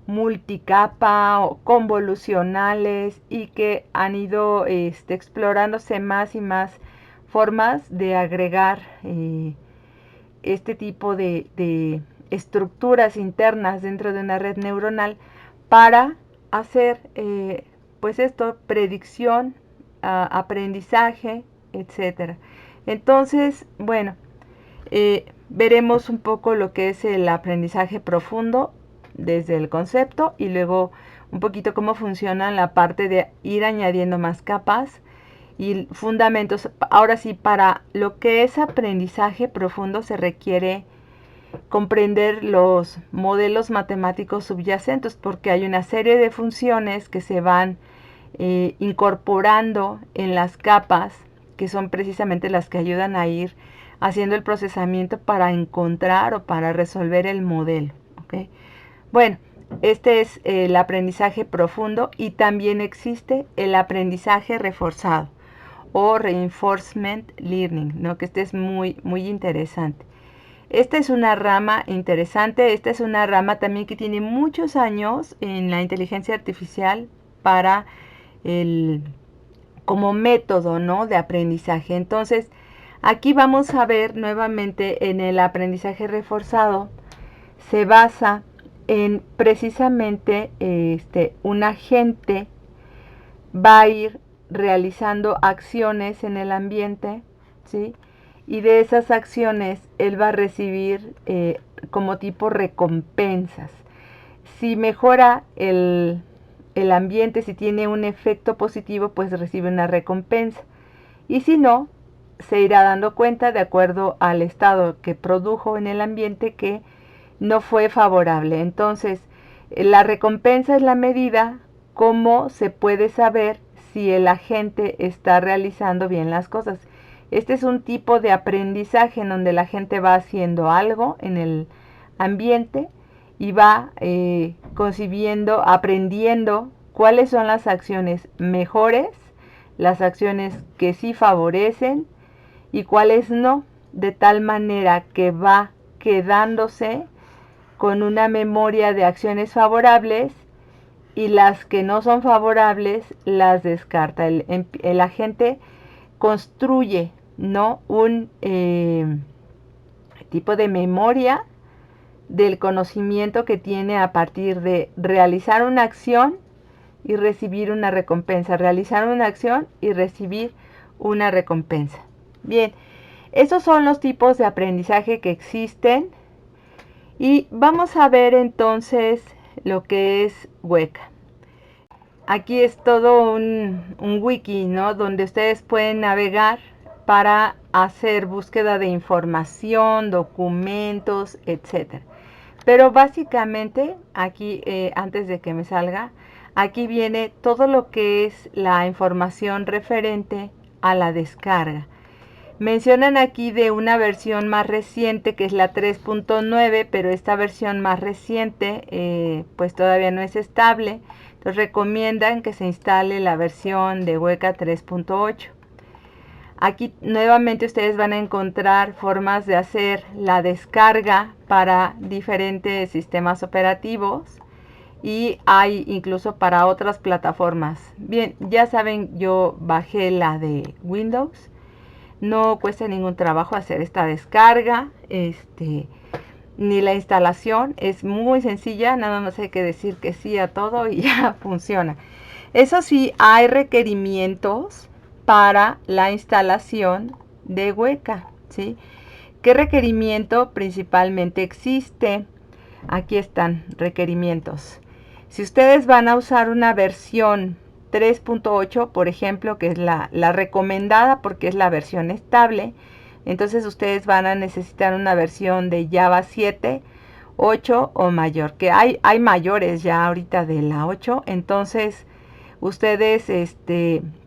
multicapa o convolucionales y que han ido explorándose más y más formas de agregar este tipo de estructuras internas dentro de una red neuronal para hacer pues esto, predicción, aprendizaje, etcétera. Entonces, bueno, veremos un poco lo que es el aprendizaje profundo desde el concepto y luego un poquito cómo funciona la parte de ir añadiendo más capas y fundamentos. Ahora sí, para lo que es aprendizaje profundo se requiere comprender los modelos matemáticos subyacentes porque hay una serie de funciones que se van incorporando en las capas que son precisamente las que ayudan a ir haciendo el procesamiento para encontrar o para resolver el modelo, ¿okay? Bueno, este es el aprendizaje profundo y también existe el aprendizaje reforzado o reinforcement learning, ¿no? Que este es muy, muy interesante. Esta es una rama interesante, esta es una rama también que tiene muchos años en la inteligencia artificial para como método, ¿no?, de aprendizaje. Entonces, aquí vamos a ver nuevamente en el aprendizaje reforzado, se basa en precisamente un agente va a ir realizando acciones en el ambiente, ¿sí? Y de esas acciones él va a recibir como tipo recompensas. Si mejora el ambiente, si tiene un efecto positivo, pues recibe una recompensa. Y si no, se irá dando cuenta de acuerdo al estado que produjo en el ambiente que no fue favorable. Entonces, la recompensa es la medida cómo se puede saber si el agente está realizando bien las cosas. Este es un tipo de aprendizaje en donde la gente va haciendo algo en el ambiente y va concibiendo, aprendiendo cuáles son las acciones mejores, las acciones que sí favorecen y cuáles no, de tal manera que va quedándose con una memoria de acciones favorables y las que no son favorables las descarta. El agente construye, ¿no?, un tipo de memoria del conocimiento que tiene a partir de realizar una acción y recibir una recompensa, realizar una acción y recibir una recompensa. Bien, esos son los tipos de aprendizaje que existen y vamos a ver entonces lo que es Weka. Aquí es todo un wiki, ¿no?, donde ustedes pueden navegar para hacer búsqueda de información, documentos, etc. Pero básicamente aquí, antes de que me salga, aquí viene todo lo que es la información referente a la descarga. Mencionan aquí de una versión más reciente que es la 3.9, pero esta versión más reciente pues todavía no es estable. Entonces recomiendan que se instale la versión de Weka 3.8. Aquí nuevamente ustedes van a encontrar formas de hacer la descarga para diferentes sistemas operativos y hay incluso para otras plataformas. Bien, ya saben, yo bajé la de Windows. No cuesta ningún trabajo hacer esta descarga, ni la instalación. Es muy sencilla, nada más hay que decir que sí a todo y ya funciona. Eso sí, hay requerimientos para la instalación de Weka, ¿sí? ¿Qué requerimiento principalmente existe? Aquí están requerimientos. Si ustedes van a usar una versión 3.8, por ejemplo, que es la recomendada porque es la versión estable, entonces ustedes van a necesitar una versión de Java 7, 8 o mayor, que hay mayores ya ahorita de la 8, entonces ustedes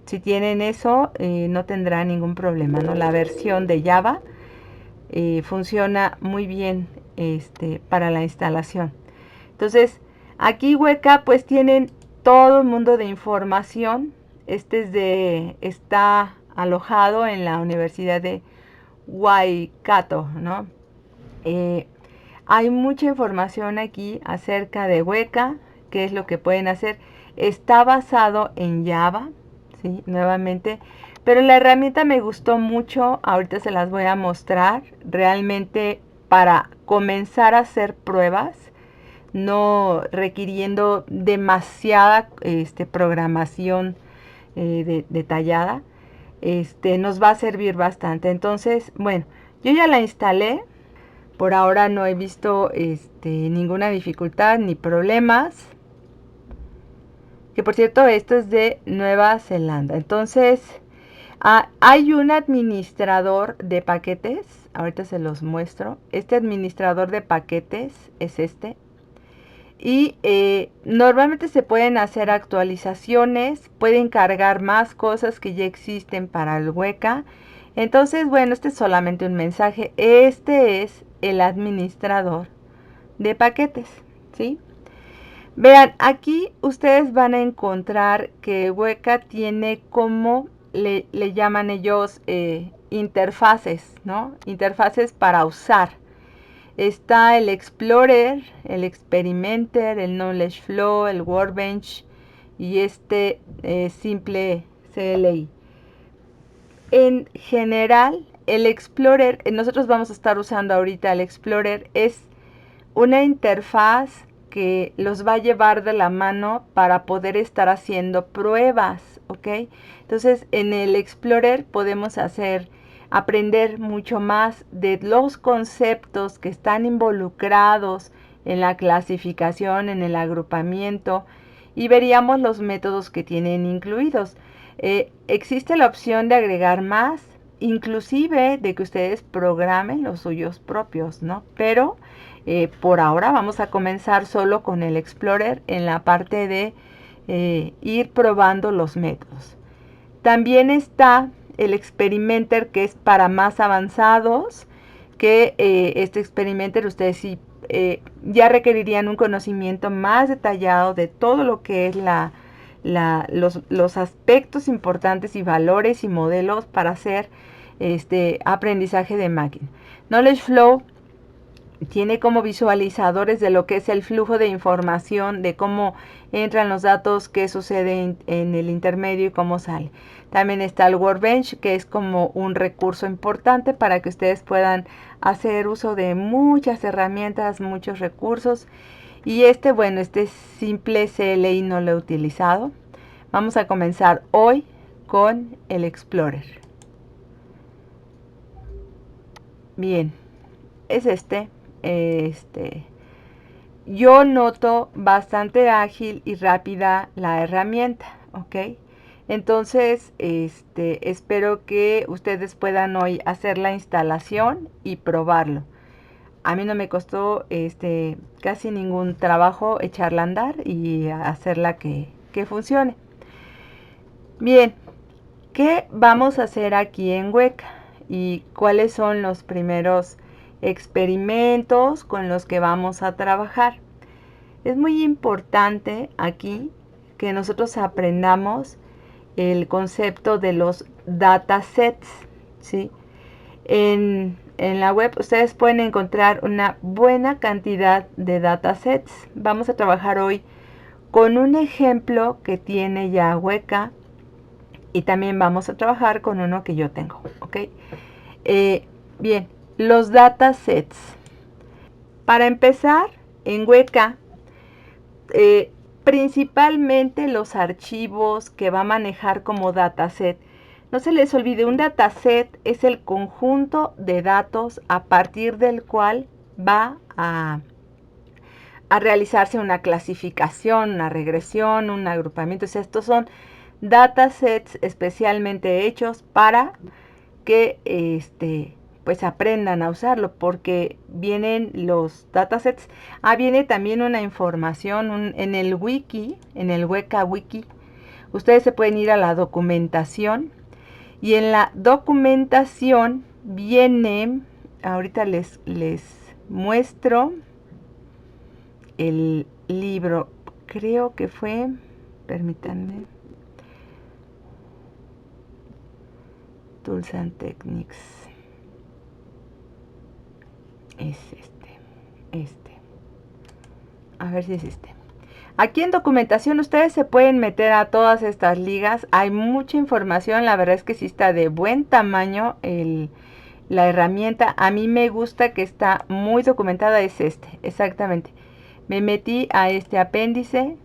si tienen eso no tendrán ningún problema, ¿no? La versión de Java funciona muy bien para la instalación. Entonces aquí Weka pues tienen todo el mundo de información. Está alojado en la Universidad de Waikato, ¿no? Hay mucha información aquí acerca de Weka, qué es lo que pueden hacer. Está basado en Java, ¿sí? Nuevamente, pero la herramienta me gustó mucho, ahorita se las voy a mostrar, realmente para comenzar a hacer pruebas, no requiriendo demasiada programación detallada, nos va a servir bastante. Entonces, bueno, yo ya la instalé, por ahora no he visto ninguna dificultad ni problemas. Que por cierto, esto es de Nueva Zelanda. Entonces, hay un administrador de paquetes. Ahorita se los muestro. Este administrador de paquetes es este. Y normalmente se pueden hacer actualizaciones. Pueden cargar más cosas que ya existen para el Weka. Entonces, bueno, este es solamente un mensaje. Este es el administrador de paquetes, ¿sí? Vean, aquí ustedes van a encontrar que Weka tiene como le llaman ellos interfaces, ¿no? Interfaces para usar. Está el Explorer, el Experimenter, el Knowledge Flow, el Workbench y este simple CLI. En general, el Explorer, nosotros vamos a estar usando ahorita el Explorer, es una interfaz que los va a llevar de la mano para poder estar haciendo pruebas, ¿ok? Entonces, en el Explorer podemos aprender mucho más de los conceptos que están involucrados en la clasificación, en el agrupamiento, y veríamos los métodos que tienen incluidos. Existe la opción de agregar más, inclusive de que ustedes programen los suyos propios, ¿no? Pero por ahora vamos a comenzar solo con el Explorer en la parte de ir probando los métodos. También está el Experimenter, que es para más avanzados, que este Experimenter ustedes sí ya requerirían un conocimiento más detallado de todo lo que es los aspectos importantes y valores y modelos para hacer aprendizaje de máquina. Knowledge Flow tiene como visualizadores de lo que es el flujo de información, de cómo entran los datos, qué sucede en el intermedio y cómo sale. También está el Workbench, que es como un recurso importante para que ustedes puedan hacer uso de muchas herramientas, muchos recursos. Y bueno, este simple CLI no lo he utilizado. Vamos a comenzar hoy con el Explorer. Bien, es yo noto bastante ágil y rápida la herramienta, ¿ok? Entonces, espero que ustedes puedan hoy hacer la instalación y probarlo. A mí no me costó casi ningún trabajo echarla a andar y hacerla que funcione. Bien, ¿qué vamos a hacer aquí en Weka? ¿Y cuáles son los primeros experimentos con los que vamos a trabajar? Es muy importante aquí que nosotros aprendamos el concepto de los datasets, ¿sí? En la web ustedes pueden encontrar una buena cantidad de datasets. Vamos a trabajar hoy con un ejemplo que tiene ya Weka y también vamos a trabajar con uno que yo tengo, ¿ok? Bien, los datasets. Para empezar, en Weka, principalmente los archivos que va a manejar como dataset. No se les olvide, un dataset es el conjunto de datos a partir del cual va a realizarse una clasificación, una regresión, un agrupamiento. O sea, estos son datasets especialmente hechos para que pues aprendan a usarlo, porque vienen los datasets. Viene también una información en el wiki, en el Weka Wiki. Ustedes se pueden ir a la documentación y en la documentación viene, ahorita les muestro el libro, creo que fue, permítanme, Tools and Techniques. Es a ver si es Aquí en documentación ustedes se pueden meter a todas estas ligas. Hay mucha información, la verdad es que sí está de buen tamaño la herramienta. A mí me gusta que está muy documentada, es exactamente. Me metí a este apéndice.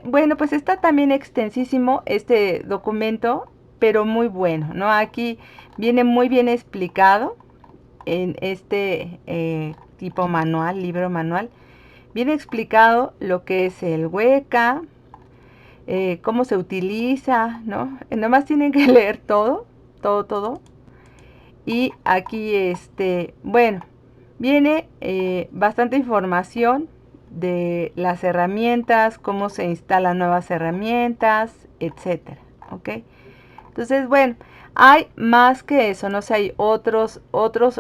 Bueno, pues está también extensísimo este documento, pero muy bueno, ¿no? Aquí viene muy bien explicado en tipo manual, libro manual. Viene explicado lo que es el Weka, cómo se utiliza, ¿no? Nomás tienen que leer todo. Y aquí, bueno, viene bastante información de las herramientas, cómo se instalan nuevas herramientas, etcétera, ¿ok? Entonces, bueno, hay más que eso, no sé, hay otros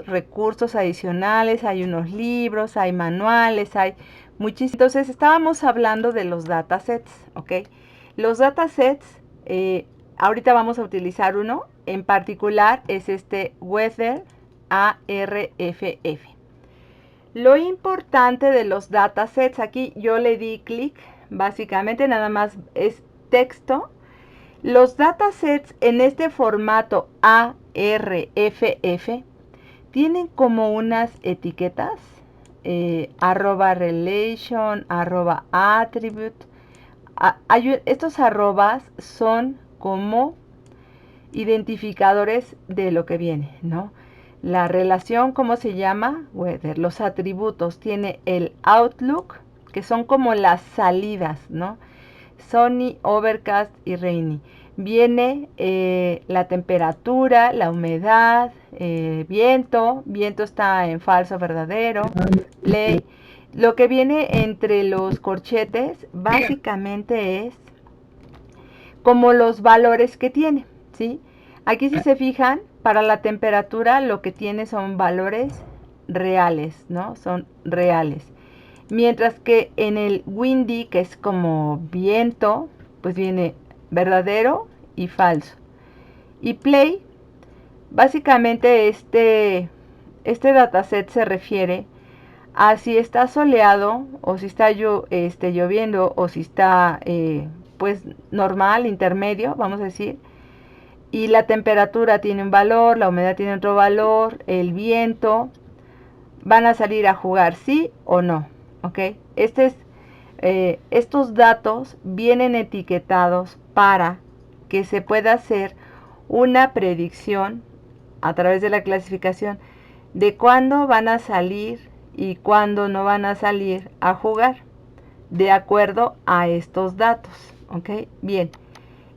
recursos adicionales, hay unos libros, hay manuales, hay muchísimos. Entonces, estábamos hablando de los datasets, ¿ok? Los datasets, ahorita vamos a utilizar uno, en particular es Weather ARFF. Lo importante de los datasets, aquí yo le di clic, básicamente nada más es texto. Los datasets en este formato ARFF tienen como unas etiquetas, @relation, @attribute. Estos arrobas son como identificadores de lo que viene, ¿no? La relación, ¿cómo se llama? Weather. Los atributos, tiene el Outlook, que son como las salidas, ¿no? Sunny, overcast y rainy. Viene la temperatura, la humedad, viento. Viento está en falso, verdadero. Play. Lo que viene entre los corchetes básicamente es como los valores que tiene, ¿sí? Aquí si se fijan, para la temperatura lo que tiene son valores reales, ¿no? Son reales. Mientras que en el windy, que es como viento, pues viene verdadero y falso. Y play, básicamente este dataset se refiere a si está soleado o si está lloviendo o si está pues normal, intermedio, vamos a decir. Y la temperatura tiene un valor, la humedad tiene otro valor, el viento. Van a salir a jugar, sí o no, ¿ok? Estos datos vienen etiquetados para que se pueda hacer una predicción a través de la clasificación de cuándo van a salir y cuándo no van a salir a jugar, de acuerdo a estos datos, ¿ok? Bien,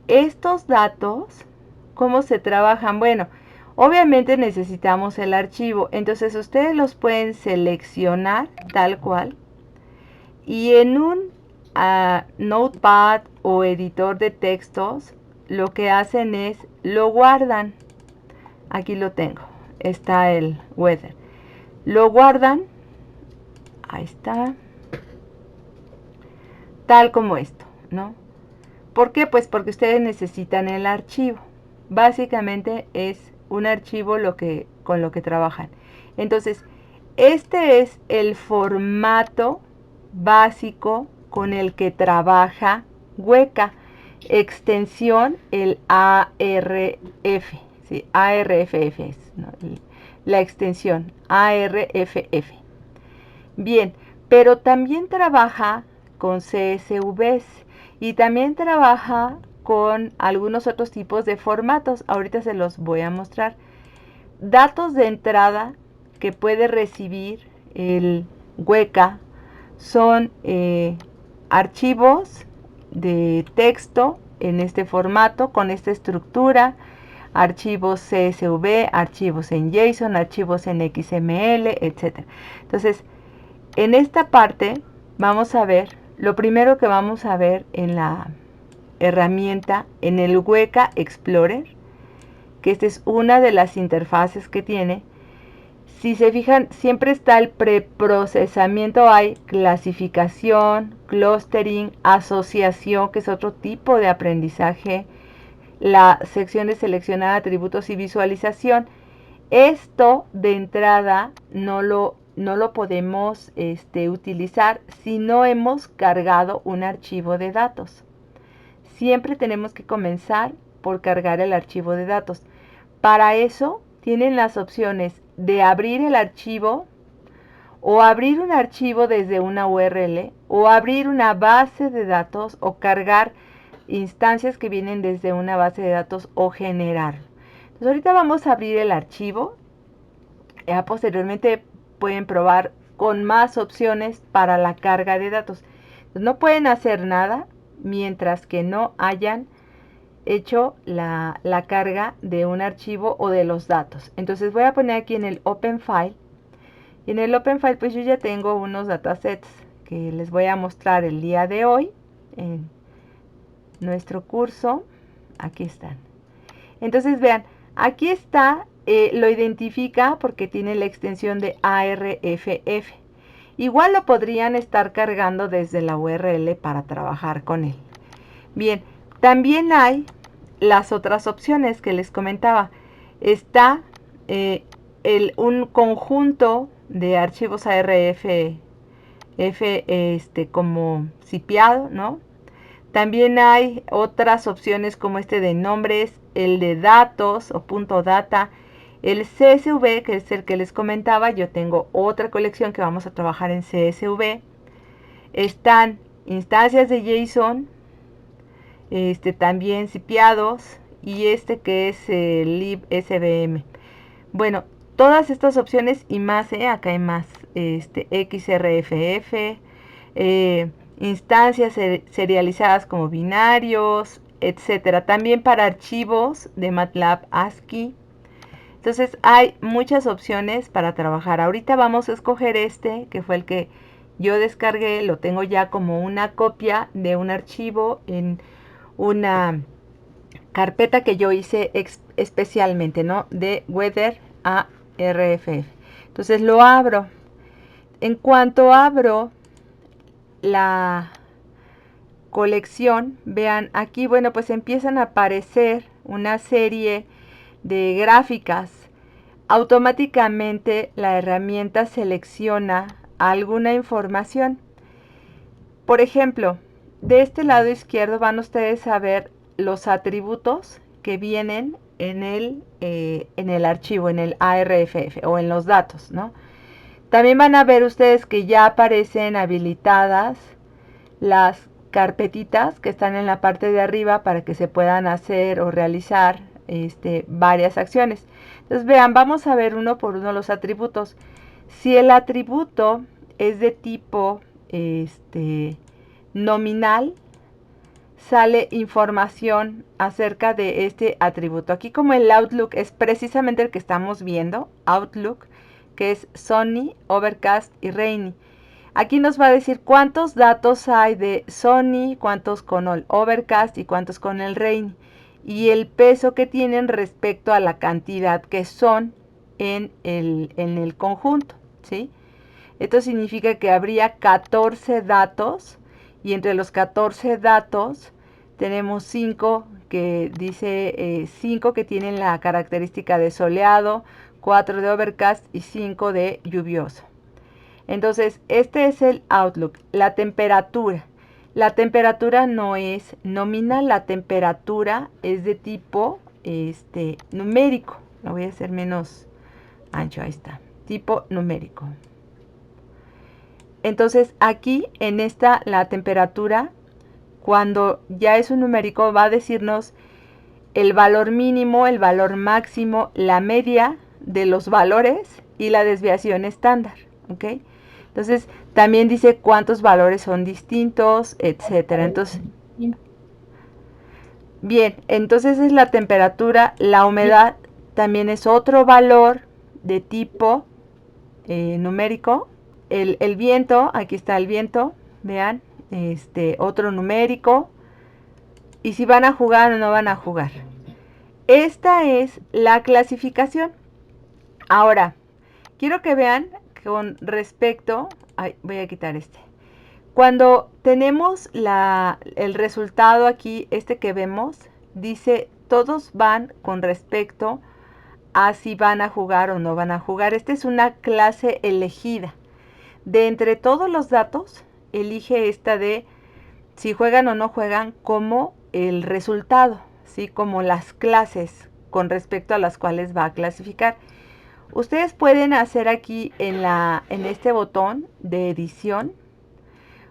estos datos, ¿cómo se trabajan? Bueno, obviamente necesitamos el archivo, entonces ustedes los pueden seleccionar tal cual y en un notepad o editor de textos lo que hacen es lo guardan. Aquí lo tengo, está el weather. Lo guardan, ahí está, tal como esto, ¿no? ¿Por qué? Pues porque ustedes necesitan el archivo. Básicamente es un archivo con lo que trabajan. Entonces, este es el formato básico con el que trabaja Weka. Extensión el ARF. ¿Sí? ARFF es, ¿no? La extensión ARFF. Bien, pero también trabaja con CSVs y también trabaja con algunos otros tipos de formatos. Ahorita se los voy a mostrar. Datos de entrada que puede recibir el Weka son archivos de texto en este formato, con esta estructura, archivos CSV, archivos en JSON, archivos en XML, etc. Entonces, en esta parte vamos a ver, lo primero que vamos a ver en la herramienta, en el Weka Explorer, que esta es una de las interfaces que tiene. Si se fijan, siempre está el preprocesamiento, hay clasificación, clustering, asociación, que es otro tipo de aprendizaje, la sección de seleccionar atributos y visualización. Esto de entrada no lo podemos utilizar si no hemos cargado un archivo de datos. Siempre tenemos que comenzar por cargar el archivo de datos. Para eso tienen las opciones de abrir el archivo o abrir un archivo desde una URL o abrir una base de datos o cargar instancias que vienen desde una base de datos o generar. Entonces ahorita vamos a abrir el archivo. Ya posteriormente pueden probar con más opciones para la carga de datos. Entonces, no pueden hacer nada mientras que no hayan hecho la carga de un archivo o de los datos. Entonces voy a poner aquí en el Open File. Y en el Open File pues yo ya tengo unos datasets que les voy a mostrar el día de hoy en nuestro curso. Aquí están. Entonces vean, aquí está, lo identifica porque tiene la extensión de ARFF. Igual lo podrían estar cargando desde la URL para trabajar con él. Bien, también hay las otras opciones que les comentaba. Está un conjunto de archivos ARF como cipiado, ¿no? También hay otras opciones como este de nombres, el de datos o punto data, el CSV, que es el que les comentaba. Yo tengo otra colección que vamos a trabajar en CSV. Están instancias de JSON, también cipiados, y que es el libsvm. Bueno, todas estas opciones y más, acá hay más, XRFF, instancias serializadas como binarios, etcétera. También para archivos de MATLAB ASCII. Entonces hay muchas opciones para trabajar. Ahorita vamos a escoger que fue el que yo descargué. Lo tengo ya como una copia de un archivo en una carpeta que yo hice especialmente, ¿no? De Weather a RFF. Entonces lo abro. En cuanto abro la colección, vean aquí, bueno, pues empiezan a aparecer una serie de gráficas. Automáticamente la herramienta selecciona alguna información. Por ejemplo, de este lado izquierdo van ustedes a ver los atributos que vienen en el archivo, en el ARFF o en los datos, ¿no? También van a ver ustedes que ya aparecen habilitadas las carpetitas que están en la parte de arriba para que se puedan hacer o realizar varias acciones. Entonces vean, vamos a ver uno por uno los atributos. Si el atributo es de tipo nominal, sale información acerca de este atributo. Aquí como el Outlook es precisamente el que estamos viendo, Outlook, que es Sunny, Overcast y Rainy. Aquí nos va a decir cuántos datos hay de Sunny, cuántos con el Overcast y cuántos con el Rainy. Y el peso que tienen respecto a la cantidad que son en el conjunto, ¿sí? Esto significa que habría 14 datos y entre los 14 datos tenemos 5 que dice 5 que tienen la característica de soleado, 4 de overcast y 5 de lluvioso. Entonces, este es el Outlook. La temperatura. La temperatura no es nominal, la temperatura es de tipo numérico. Lo voy a hacer menos ancho, ahí está. Tipo numérico. Entonces, aquí en la temperatura, cuando ya es un numérico, va a decirnos el valor mínimo, el valor máximo, la media de los valores y la desviación estándar, ¿ok? Entonces, también dice cuántos valores son distintos, etcétera. Entonces, bien, entonces es la temperatura. La humedad también es otro valor de tipo numérico. El viento, aquí está el viento, vean, otro numérico. Y si van a jugar o no van a jugar. Esta es la clasificación. Ahora, quiero que vean con respecto, voy a quitar cuando tenemos el resultado aquí, que vemos, dice todos van con respecto a si van a jugar o no van a jugar. Esta es una clase elegida. De entre todos los datos, elige esta de si juegan o no juegan como el resultado, ¿sí? Como las clases con respecto a las cuales va a clasificar. Ustedes pueden hacer aquí en este botón de edición,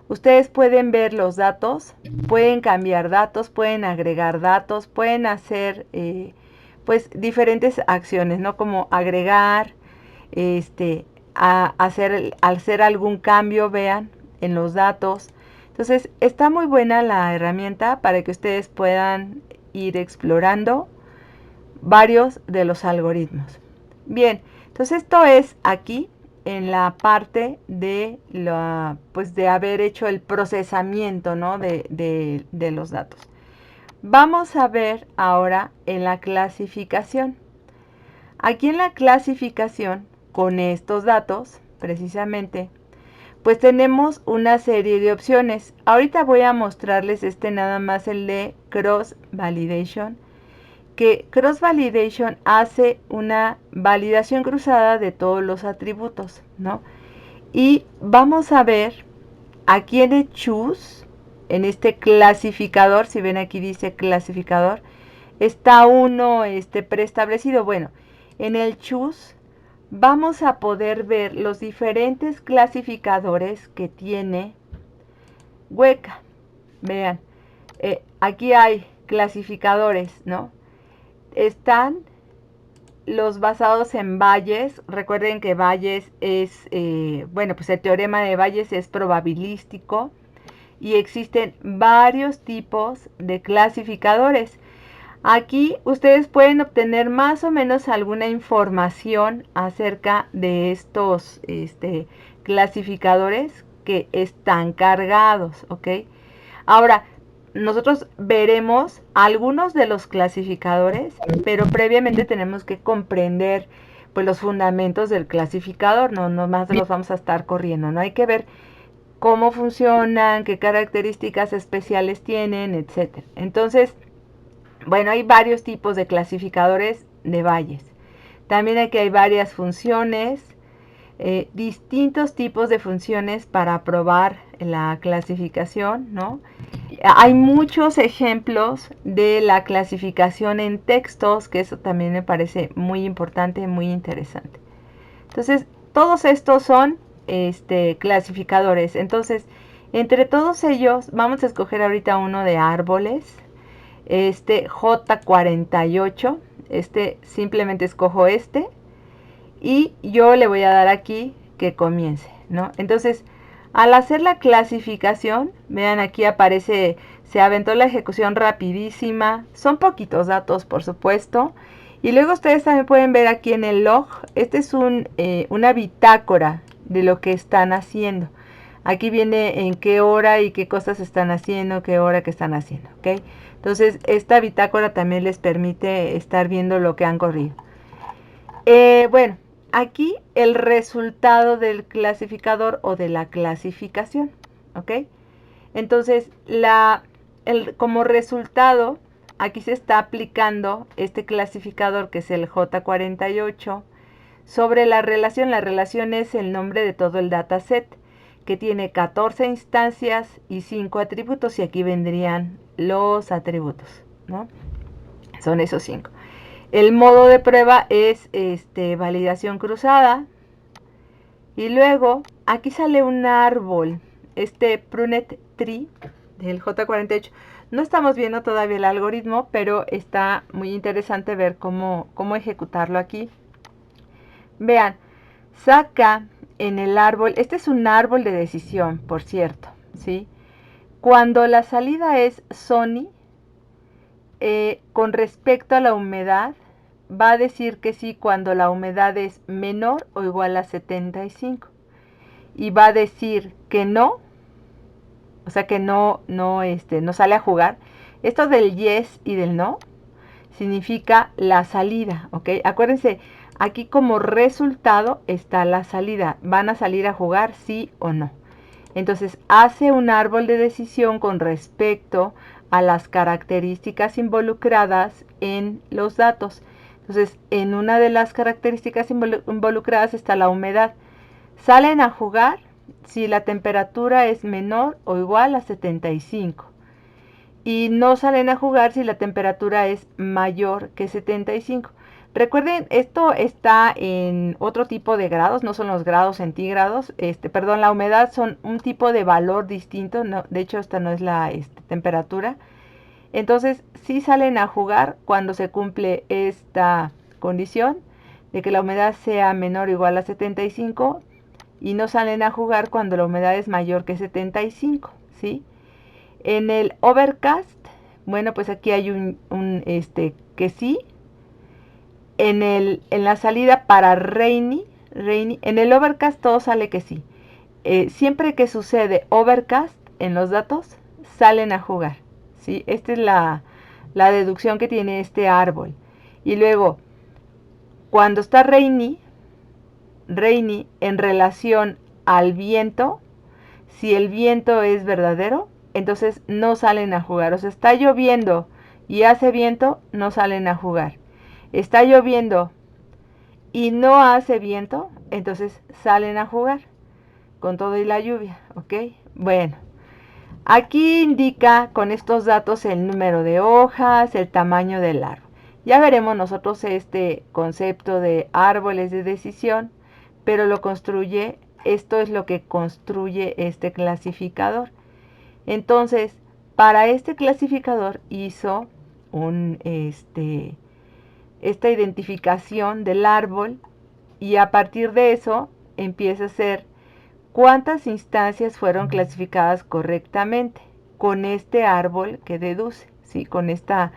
ustedes pueden ver los datos, pueden cambiar datos, pueden agregar datos, pueden hacer pues diferentes acciones, ¿no? Como agregar, hacer algún cambio, vean, en los datos. Entonces, está muy buena la herramienta para que ustedes puedan ir explorando varios de los algoritmos. Bien, entonces esto es aquí en la parte de de haber hecho el procesamiento, ¿no? de los datos. Vamos a ver ahora en la clasificación. Aquí en la clasificación, con estos datos, precisamente, pues tenemos una serie de opciones. Ahorita voy a mostrarles nada más el de Cross Validation. que Cross Validation hace una validación cruzada de todos los atributos, ¿no? Y vamos a ver aquí en el choose, en este clasificador, si ven aquí dice clasificador, está uno preestablecido. Bueno, en el choose vamos a poder ver los diferentes clasificadores que tiene Weka. Vean, aquí hay clasificadores, ¿no? Están los basados en Bayes. Recuerden que Bayes es, bueno, pues el teorema de Bayes es probabilístico y existen varios tipos de clasificadores. Aquí ustedes pueden obtener más o menos alguna información acerca de estos clasificadores que están cargados, ¿ok? Ahora, nosotros veremos algunos de los clasificadores, pero previamente tenemos que comprender pues los fundamentos del clasificador, no más los vamos a estar corriendo, no hay que ver cómo funcionan, qué características especiales tienen, etc. Entonces, bueno, hay varios tipos de clasificadores de Bayes. También aquí hay varias funciones, distintos tipos de funciones para probar la clasificación, ¿no? Hay muchos ejemplos de la clasificación en textos, que eso también me parece muy importante, muy interesante. Entonces, todos estos son clasificadores. Entonces, entre todos ellos, vamos a escoger ahorita uno de árboles. J48. Simplemente escojo y yo le voy a dar aquí que comience, ¿no? Entonces, al hacer la clasificación, vean aquí aparece, se aventó la ejecución rapidísima, son poquitos datos por supuesto, y luego ustedes también pueden ver aquí en el log, es una bitácora de lo que están haciendo. Aquí viene en qué hora y qué cosas están haciendo, qué hora que están haciendo, ¿ok? Entonces, esta bitácora también les permite estar viendo lo que han corrido. Bueno, aquí el resultado del clasificador o de la clasificación, ¿ok? Entonces, como resultado, aquí se está aplicando este clasificador que es el J48 sobre la relación. La relación es el nombre de todo el dataset, que tiene 14 instancias y 5 atributos, y aquí vendrían los atributos, ¿no? Son esos 5. El modo de prueba es validación cruzada. Y luego aquí sale un árbol, Prunet Tree del J48. No estamos viendo todavía el algoritmo, pero está muy interesante ver cómo ejecutarlo aquí. Vean, saca en el árbol, este es un árbol de decisión, por cierto, ¿sí? Cuando la salida es Sony, con respecto a la humedad, va a decir que sí cuando la humedad es menor o igual a 75. Y va a decir que no, o sea que no sale a jugar. Esto del yes y del no significa la salida, ¿ok? Acuérdense, aquí como resultado está la salida. ¿Van a salir a jugar, sí o no? Entonces hace un árbol de decisión con respecto a las características involucradas en los datos. Entonces, en una de las características involucradas está la humedad. Salen a jugar si la temperatura es menor o igual a 75. Y no salen a jugar si la temperatura es mayor que 75. Recuerden, esto está en otro tipo de grados, no son los grados centígrados. Perdón, la humedad son un tipo de valor distinto. No, de hecho, esta no es la temperatura. Entonces, sí salen a jugar cuando se cumple esta condición de que la humedad sea menor o igual a 75, y no salen a jugar cuando la humedad es mayor que 75, ¿sí? En el overcast, bueno, pues aquí hay que sí. En la salida para rainy, en el overcast todo sale que sí. Siempre que sucede overcast en los datos, salen a jugar, ¿sí? Esta es la deducción que tiene este árbol. Y luego, cuando está rainy en relación al viento, si el viento es verdadero, entonces no salen a jugar. O sea, está lloviendo y hace viento, no salen a jugar. Está lloviendo y no hace viento, entonces salen a jugar con todo y la lluvia, ¿ok? Bueno, aquí indica con estos datos el número de hojas, el tamaño del árbol. Ya veremos nosotros este concepto de árboles de decisión, pero esto es lo que construye este clasificador. Entonces, para este clasificador hizo esta identificación del árbol y a partir de eso empieza a hacer cuántas instancias fueron clasificadas correctamente con este árbol que deduce, ¿sí? Con esta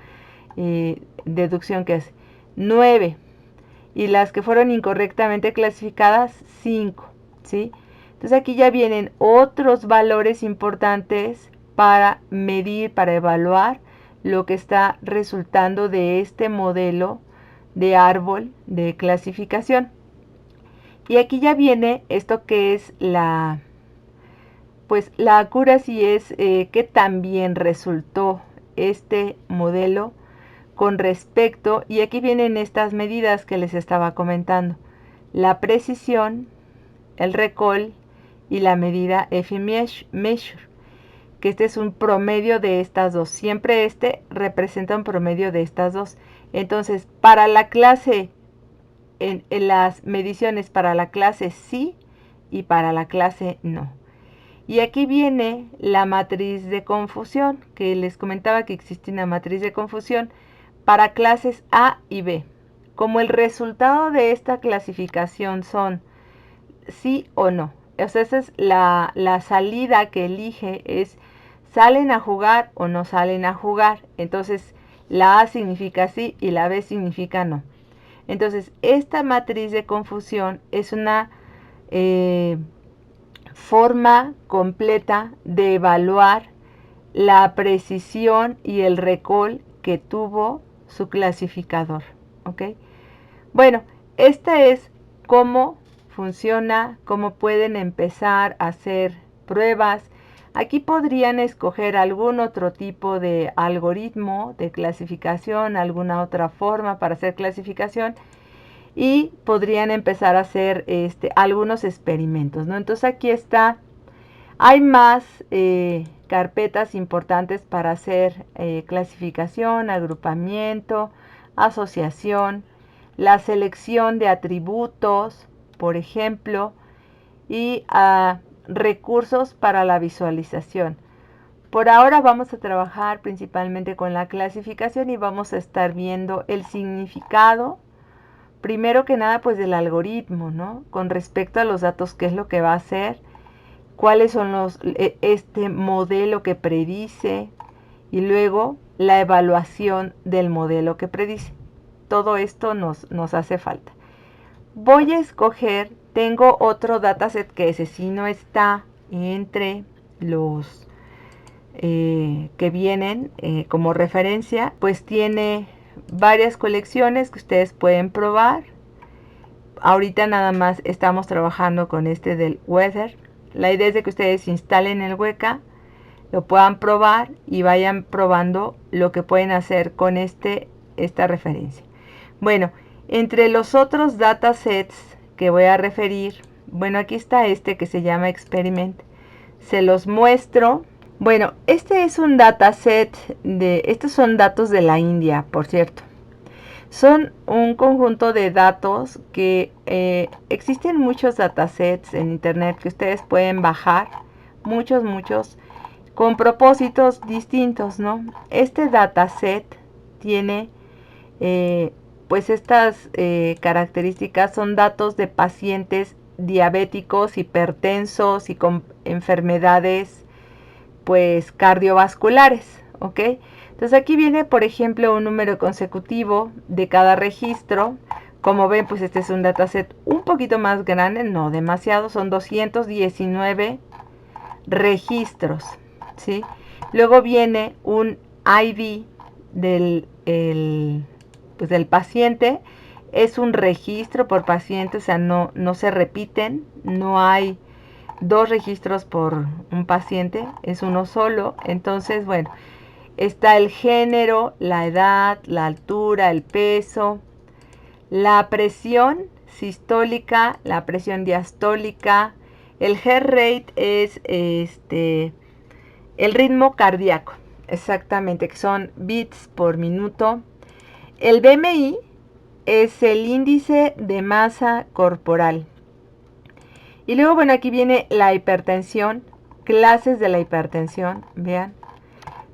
deducción que hace 9 y las que fueron incorrectamente clasificadas 5, ¿sí? Entonces aquí ya vienen otros valores importantes para medir, para evaluar lo que está resultando de este modelo de árbol de clasificación. Y aquí ya viene esto que es la accuracy, es que también resultó este modelo con respecto, y aquí vienen estas medidas que les estaba comentando, la precisión, el recall y la medida F-measure, que este es un promedio de estas dos. Siempre este representa un promedio de estas dos. Entonces, para la clase, en las mediciones para la clase sí y para la clase no. Y aquí viene la matriz de confusión, que les comentaba que existe una matriz de confusión para clases A y B. Como el resultado de esta clasificación son sí o no. O sea, esa es la salida que elige, es ¿salen a jugar o no salen a jugar? Entonces, la A significa sí y la B significa no. Entonces, esta matriz de confusión es una forma completa de evaluar la precisión y el recall que tuvo su clasificador, ¿ok? Bueno, esta es cómo funciona, cómo pueden empezar a hacer pruebas. Aquí podrían escoger algún otro tipo de algoritmo de clasificación, alguna otra forma para hacer clasificación y podrían empezar a hacer algunos experimentos, ¿no? Entonces aquí está, hay más carpetas importantes para hacer clasificación, agrupamiento, asociación, la selección de atributos, por ejemplo, y recursos para la visualización. Por ahora vamos a trabajar principalmente con la clasificación y vamos a estar viendo el significado, primero que nada, pues del algoritmo, ¿no? Con respecto a los datos, qué es lo que va a hacer, cuáles son este modelo que predice y luego la evaluación del modelo que predice. Todo esto nos hace falta. Voy a escoger, tengo otro dataset que ese sí no está entre los que vienen como referencia, pues tiene varias colecciones que ustedes pueden probar. Ahorita nada más estamos trabajando con este del weather. La idea es de que ustedes instalen el Weka, lo puedan probar y vayan probando lo que pueden hacer con esta referencia. Bueno, entre los otros datasets que voy a referir, bueno, aquí está este que se llama Experiment. Se los muestro. Bueno, este es un dataset estos son datos de la India, por cierto. Son un conjunto de datos que existen muchos datasets en internet que ustedes pueden bajar, muchos, con propósitos distintos, ¿no? Este dataset tiene pues estas características, son datos de pacientes diabéticos, hipertensos y con enfermedades pues cardiovasculares, ¿ok? Entonces aquí viene, por ejemplo, un número consecutivo de cada registro. Como ven, pues este es un dataset un poquito más grande, no demasiado, son 219 registros, ¿sí? Luego viene un ID del paciente, es un registro por paciente, o sea, no se repiten, no hay dos registros por un paciente, es uno solo. Entonces, bueno, Está el género, la edad, la altura, el peso, la presión sistólica, la presión diastólica. El heart rate es el ritmo cardíaco, exactamente, que son beats por minuto. El BMI es el índice de masa corporal. Y luego, bueno, aquí viene la hipertensión, clases de la hipertensión, vean.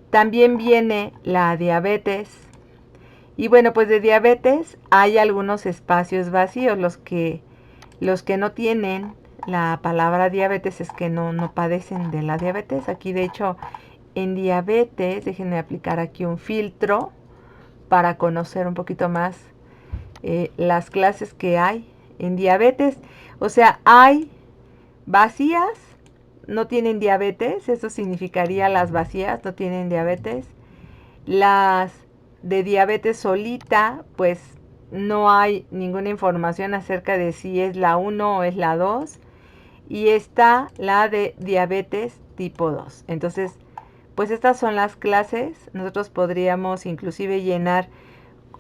También viene la diabetes. Y bueno, pues de diabetes hay algunos espacios vacíos. Los que no tienen la palabra diabetes es que no padecen de la diabetes. Aquí de hecho en diabetes, déjenme aplicar aquí un filtro para conocer un poquito más las clases que hay en diabetes. O sea, hay vacías, no tienen diabetes, eso significaría las vacías no tienen diabetes. Las de diabetes solita, pues no hay ninguna información acerca de si es la 1 o es la 2. Y está la de diabetes tipo 2. Entonces, pues estas son las clases. Nosotros podríamos inclusive llenar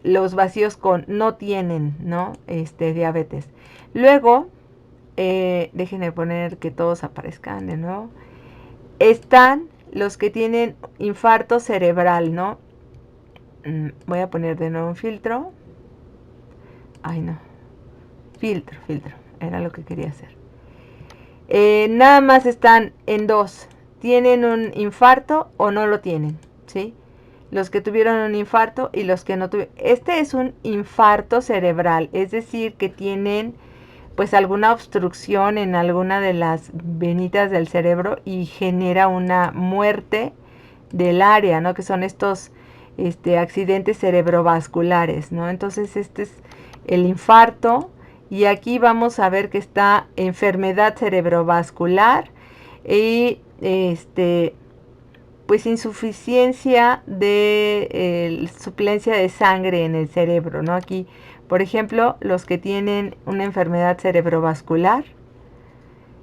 los vacíos con no tienen, ¿no? Diabetes. Luego, déjenme poner que todos aparezcan de nuevo. Están los que tienen infarto cerebral, ¿no? Voy a poner de nuevo un filtro. Ay, no. Filtro. Era lo que quería hacer. Nada más están en dos. ¿Tienen un infarto o no lo tienen? ¿Sí? Los que tuvieron un infarto y los que no tuvieron. Este es un infarto cerebral, es decir, que tienen pues alguna obstrucción en alguna de las venitas del cerebro y genera una muerte del área, ¿no? Que son estos accidentes cerebrovasculares, ¿no? Entonces este es el infarto y aquí vamos a ver que está enfermedad cerebrovascular y pues insuficiencia de suplencia de sangre en el cerebro, ¿no? Aquí, por ejemplo, los que tienen una enfermedad cerebrovascular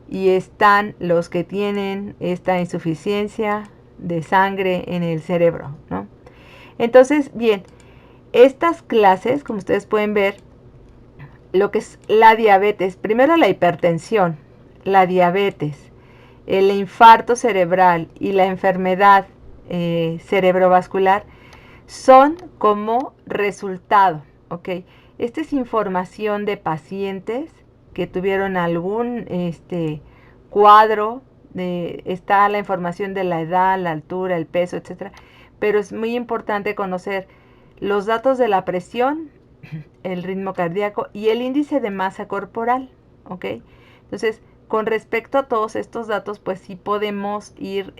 y están los que tienen esta insuficiencia de sangre en el cerebro, ¿no? Entonces, bien, estas clases, como ustedes pueden ver, lo que es la diabetes, primero la hipertensión, la diabetes, el infarto cerebral y la enfermedad cerebrovascular son como resultado, ¿ok? Esta es información de pacientes que tuvieron algún cuadro, está la información de la edad, la altura, el peso, etcétera, pero es muy importante conocer los datos de la presión, el ritmo cardíaco y el índice de masa corporal, ¿ok? Entonces, con respecto a todos estos datos, pues sí podemos ir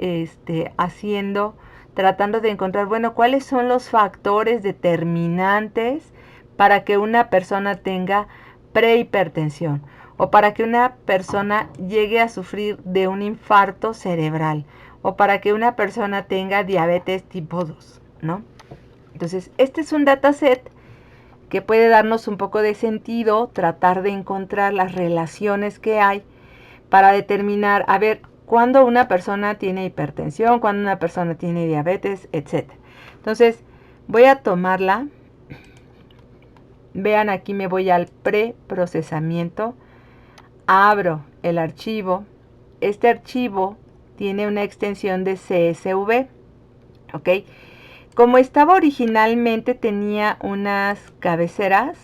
tratando de encontrar, bueno, cuáles son los factores determinantes para que una persona tenga prehipertensión o para que una persona llegue a sufrir de un infarto cerebral o para que una persona tenga diabetes tipo 2, ¿no? Entonces, este es un dataset que puede darnos un poco de sentido, tratar de encontrar las relaciones que hay para determinar, a ver, cuándo una persona tiene hipertensión, cuándo una persona tiene diabetes, etc. Entonces, voy a tomarla. Vean, aquí me voy al preprocesamiento. Abro el archivo. Este archivo tiene una extensión de CSV. ¿Ok? Como estaba originalmente, tenía unas cabeceras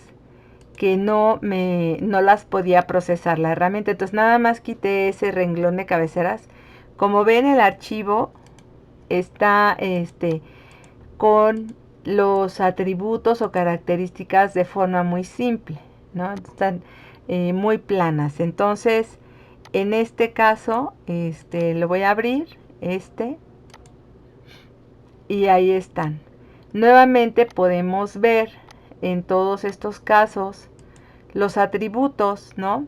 que no las podía procesar la herramienta. Entonces nada más quité ese renglón de cabeceras. Como ven, el archivo está con los atributos o características de forma muy simple, ¿no? Están muy planas. Entonces, en este caso, lo voy a abrir, y ahí están. Nuevamente podemos ver en todos estos casos los atributos, ¿no?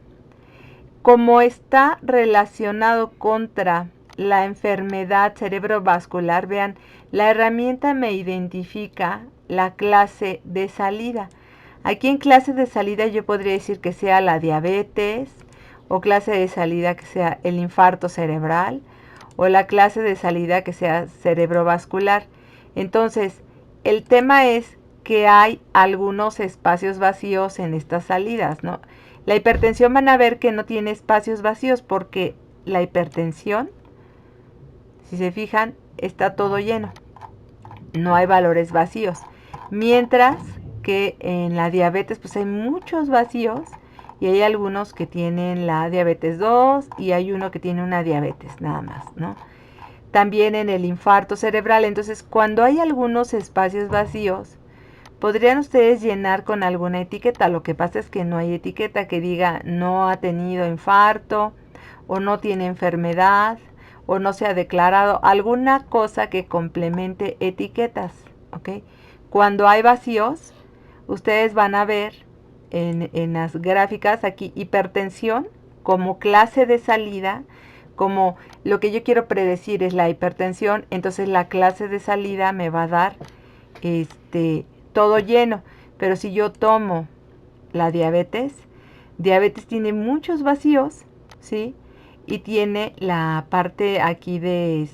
Como está relacionado contra la enfermedad cerebrovascular, vean, la herramienta me identifica la clase de salida. Aquí en clase de salida yo podría decir que sea la diabetes, o clase de salida que sea el infarto cerebral, o la clase de salida que sea cerebrovascular. Entonces, el tema es que hay algunos espacios vacíos en estas salidas, ¿no? La hipertensión van a ver que no tiene espacios vacíos porque la hipertensión, si se fijan, está todo lleno. No hay valores vacíos. Mientras que en la diabetes pues hay muchos vacíos y hay algunos que tienen la diabetes 2 y hay uno que tiene una diabetes nada más, ¿no? También en el infarto cerebral. Entonces, cuando hay algunos espacios vacíos, podrían ustedes llenar con alguna etiqueta. Lo que pasa es que no hay etiqueta que diga no ha tenido infarto o no tiene enfermedad o no se ha declarado alguna cosa que complemente etiquetas, ¿ok? Cuando hay vacíos, ustedes van a ver en las gráficas aquí hipertensión como clase de salida, como lo que yo quiero predecir es la hipertensión, entonces la clase de salida me va a dar todo lleno. Pero si yo tomo la diabetes tiene muchos vacíos, ¿sí? Y tiene la parte aquí de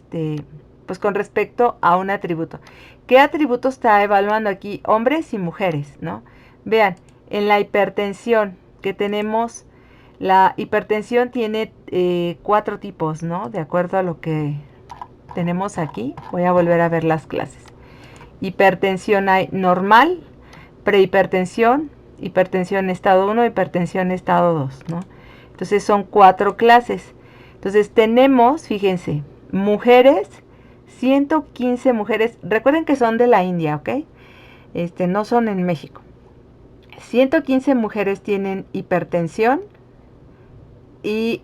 pues con respecto a un atributo. ¿Qué atributo está evaluando aquí? Hombres y mujeres, ¿no? Vean, en la hipertensión que tenemos, la hipertensión tiene 4 tipos, ¿no? De acuerdo a lo que tenemos aquí. Voy a volver a ver las clases. Hipertensión hay normal, prehipertensión, hipertensión estado 1, hipertensión estado 2, ¿no? Entonces son 4 clases. Entonces tenemos, fíjense, mujeres, 115 mujeres, recuerden que son de la India, ¿ok? No son en México. 115 mujeres tienen hipertensión y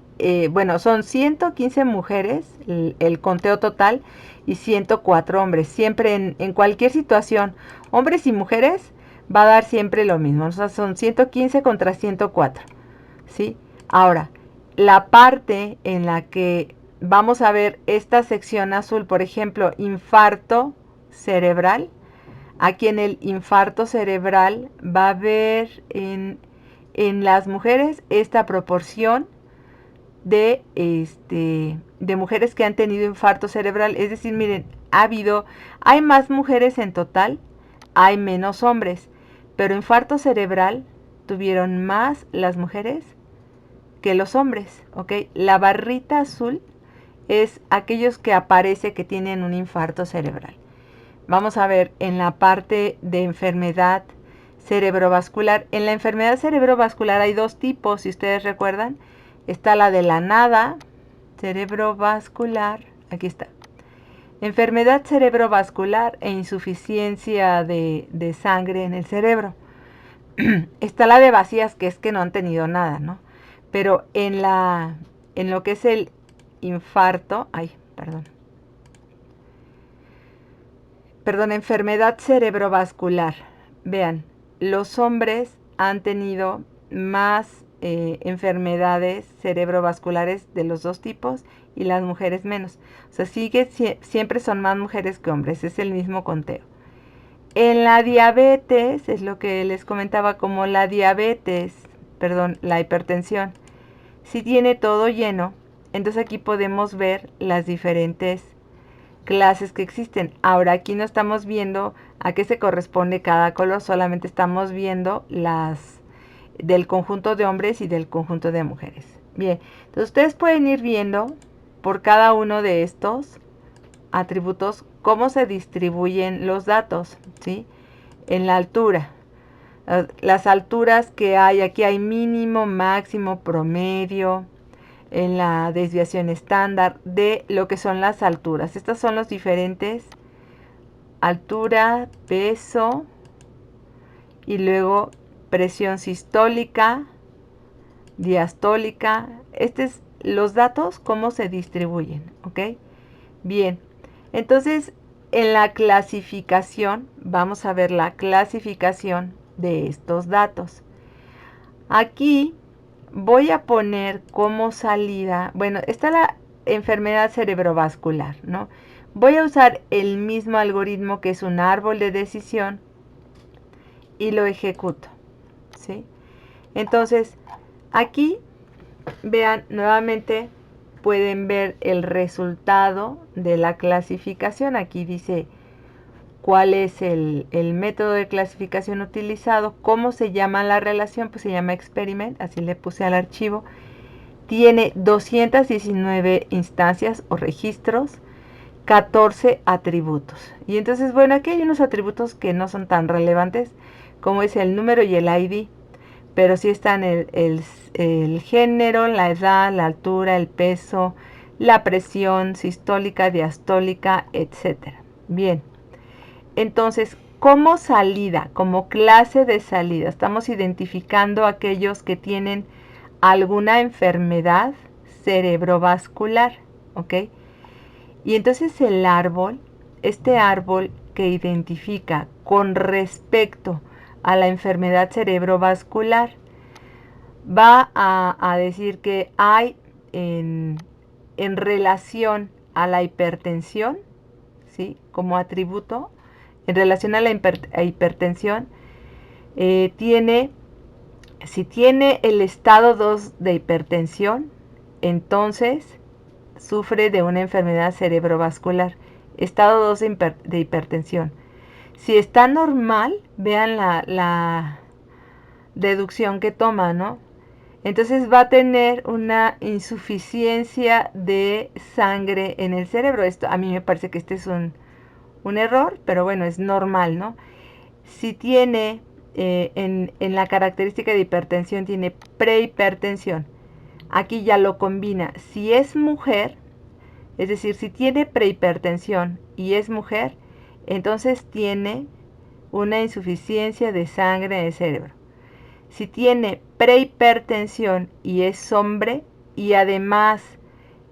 bueno, son 115 mujeres, el conteo total, y 104 hombres. Siempre en cualquier situación, hombres y mujeres, va a dar siempre lo mismo. O sea, son 115 contra 104, ¿sí? Ahora, la parte en la que vamos a ver esta sección azul, por ejemplo, infarto cerebral. Aquí en el infarto cerebral va a haber en las mujeres esta proporción de mujeres que han tenido infarto cerebral. Es decir, miren, hay más mujeres en total, hay menos hombres, pero infarto cerebral tuvieron más las mujeres que los hombres, ¿ok? La barrita azul es aquellos que aparece que tienen un infarto cerebral. Vamos a ver en la parte de enfermedad cerebrovascular. En la enfermedad cerebrovascular hay 2 tipos, si ustedes recuerdan. Está la de la nada, cerebrovascular, aquí está. Enfermedad cerebrovascular e insuficiencia de sangre en el cerebro. Está la de vacías, que es que no han tenido nada, ¿no? Pero en lo que es el infarto, enfermedad cerebrovascular. Vean, los hombres han tenido más enfermedades cerebrovasculares de los 2 tipos y las mujeres menos. O sea, siempre son más mujeres que hombres, es el mismo conteo. En la diabetes, es lo que les comentaba, como la hipertensión, si tiene todo lleno, entonces aquí podemos ver las diferentes clases que existen. Ahora aquí no estamos viendo a qué se corresponde cada color, solamente estamos viendo las del conjunto de hombres y del conjunto de mujeres. Bien, entonces ustedes pueden ir viendo por cada uno de estos atributos cómo se distribuyen los datos, ¿sí? En la altura. Las alturas que hay, aquí hay mínimo, máximo, promedio, en la desviación estándar de lo que son las alturas. Estas son los diferentes: altura, peso y luego presión sistólica, diastólica. Es los datos, cómo se distribuyen, ¿ok? Bien, entonces en la clasificación, vamos a ver la clasificación de estos datos. Aquí voy a poner como salida, bueno, está la enfermedad cerebrovascular, ¿no? Voy a usar el mismo algoritmo que es un árbol de decisión y lo ejecuto, ¿sí? Entonces, aquí, vean, nuevamente pueden ver el resultado de la clasificación. Aquí dice cuál es el método de clasificación utilizado, cómo se llama la relación, pues se llama experiment, así le puse al archivo. Tiene 219 instancias o registros, 14 atributos. Y entonces, bueno, aquí hay unos atributos que no son tan relevantes, como es el número y el ID, pero sí están el género, la edad, la altura, el peso, la presión sistólica, diastólica, etc. Bien, entonces, como salida, como clase de salida, estamos identificando aquellos que tienen alguna enfermedad cerebrovascular, ¿ok? Y entonces el árbol, este árbol que identifica con respecto a la enfermedad cerebrovascular, va a decir que hay en relación a la hipertensión, ¿sí? Como atributo, en relación a la hipertensión, si tiene el estado 2 de hipertensión, entonces sufre de una enfermedad cerebrovascular. Estado 2 de hipertensión. Si está normal, vean la deducción que toma, ¿no? Entonces va a tener una insuficiencia de sangre en el cerebro. Esto a mí me parece que este es un error, pero bueno, es normal, ¿no? Si tiene en la característica de hipertensión, tiene prehipertensión. Aquí ya lo combina. Si es mujer, es decir, si tiene prehipertensión y es mujer, entonces tiene una insuficiencia de sangre en el cerebro. Si tiene prehipertensión y es hombre y además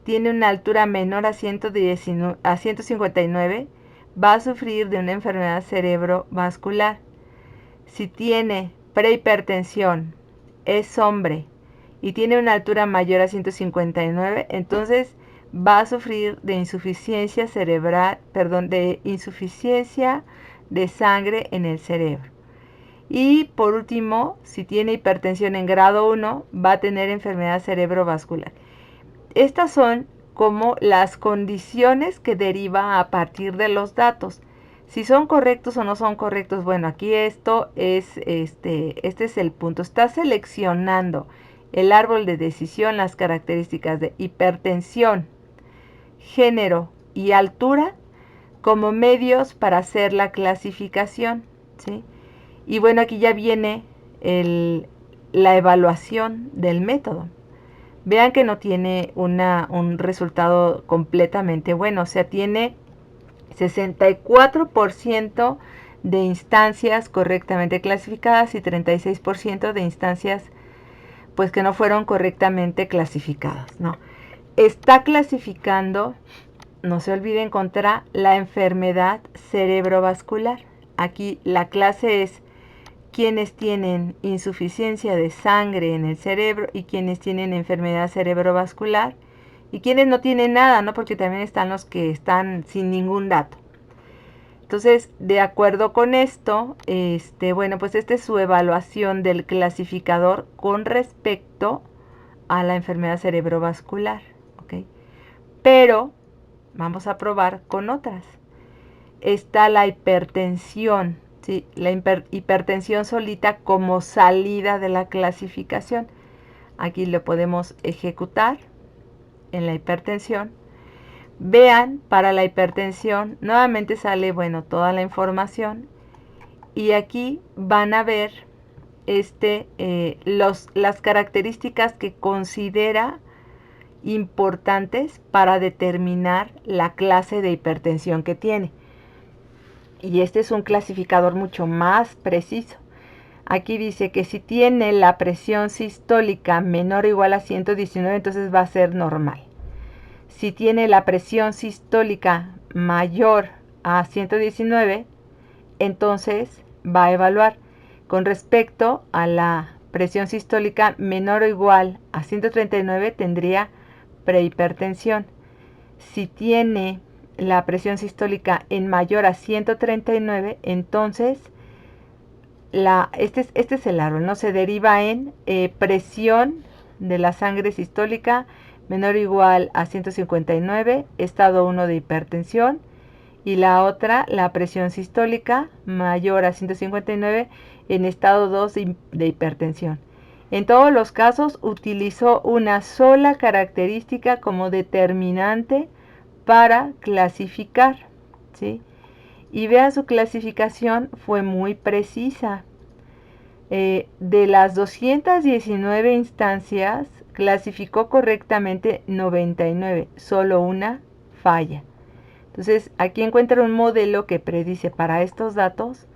tiene una altura menor a 159, va a sufrir de una enfermedad cerebrovascular. Si tiene prehipertensión, es hombre y tiene una altura mayor a 159, entonces va a sufrir de insuficiencia cerebral, perdón, de insuficiencia de sangre en el cerebro. Y por último, si tiene hipertensión en grado 1, va a tener enfermedad cerebrovascular. Estas son como las condiciones que deriva a partir de los datos. Si son correctos o no son correctos, bueno, aquí esto es, este es el punto. Está seleccionando el árbol de decisión, las características de hipertensión, género y altura como medios para hacer la clasificación, ¿sí? Y bueno, aquí ya viene la evaluación del método. Vean que no tiene un resultado completamente bueno, o sea, tiene 64% de instancias correctamente clasificadas y 36% de instancias pues que no fueron correctamente clasificadas, ¿no? Está clasificando, no se olviden, contra la enfermedad cerebrovascular. Aquí la clase es quienes tienen insuficiencia de sangre en el cerebro y quienes tienen enfermedad cerebrovascular y quienes no tienen nada, ¿no? Porque también están los que están sin ningún dato. Entonces, de acuerdo con esto, bueno, pues esta es su evaluación del clasificador con respecto a la enfermedad cerebrovascular, ¿ok? Pero vamos a probar con otras. Está la hipertensión, ¿sí? La hipertensión solita como salida de la clasificación. Aquí lo podemos ejecutar en la hipertensión. Vean, para la hipertensión nuevamente sale, bueno, toda la información y aquí van a ver las características que considera importantes para determinar la clase de hipertensión que tiene. Y este es un clasificador mucho más preciso. Aquí dice que si tiene la presión sistólica menor o igual a 119, entonces va a ser normal. Si tiene la presión sistólica mayor a 119, entonces va a evaluar. Con respecto a la presión sistólica menor o igual a 139, tendría prehipertensión. Si tiene la presión sistólica en mayor a 139, entonces este es el árbol, ¿no? Se deriva en presión de la sangre sistólica menor o igual a 159, estado 1 de hipertensión, y la otra, la presión sistólica mayor a 159 en estado 2 de hipertensión. En todos los casos utilizó una sola característica como determinante para clasificar, ¿sí? Y vean, su clasificación fue muy precisa. De las 219 instancias, clasificó correctamente 99, solo una falla. Entonces, aquí encuentra un modelo que predice para estos datos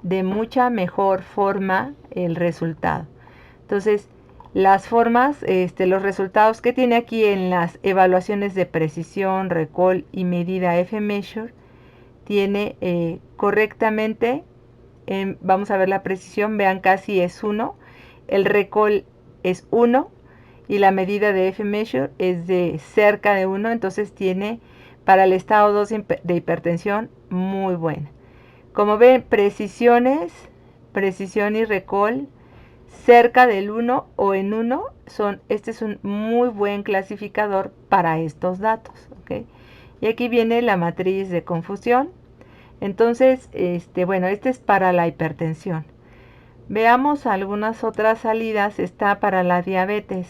de mucha mejor forma el resultado. Entonces, las formas, los resultados que tiene aquí en las evaluaciones de precisión, recall y medida F-Measure, tiene correctamente, vamos a ver la precisión, vean, casi es 1, el recall es 1 y la medida de F-Measure es de cerca de 1, entonces tiene para el estado 2 de hipertensión muy buena. Como ven, precision y recall cerca del 1 o en 1 este es un muy buen clasificador para estos datos, ¿ok? Y aquí viene la matriz de confusión. Entonces, bueno, este es para la hipertensión. Veamos algunas otras salidas. Está para la diabetes.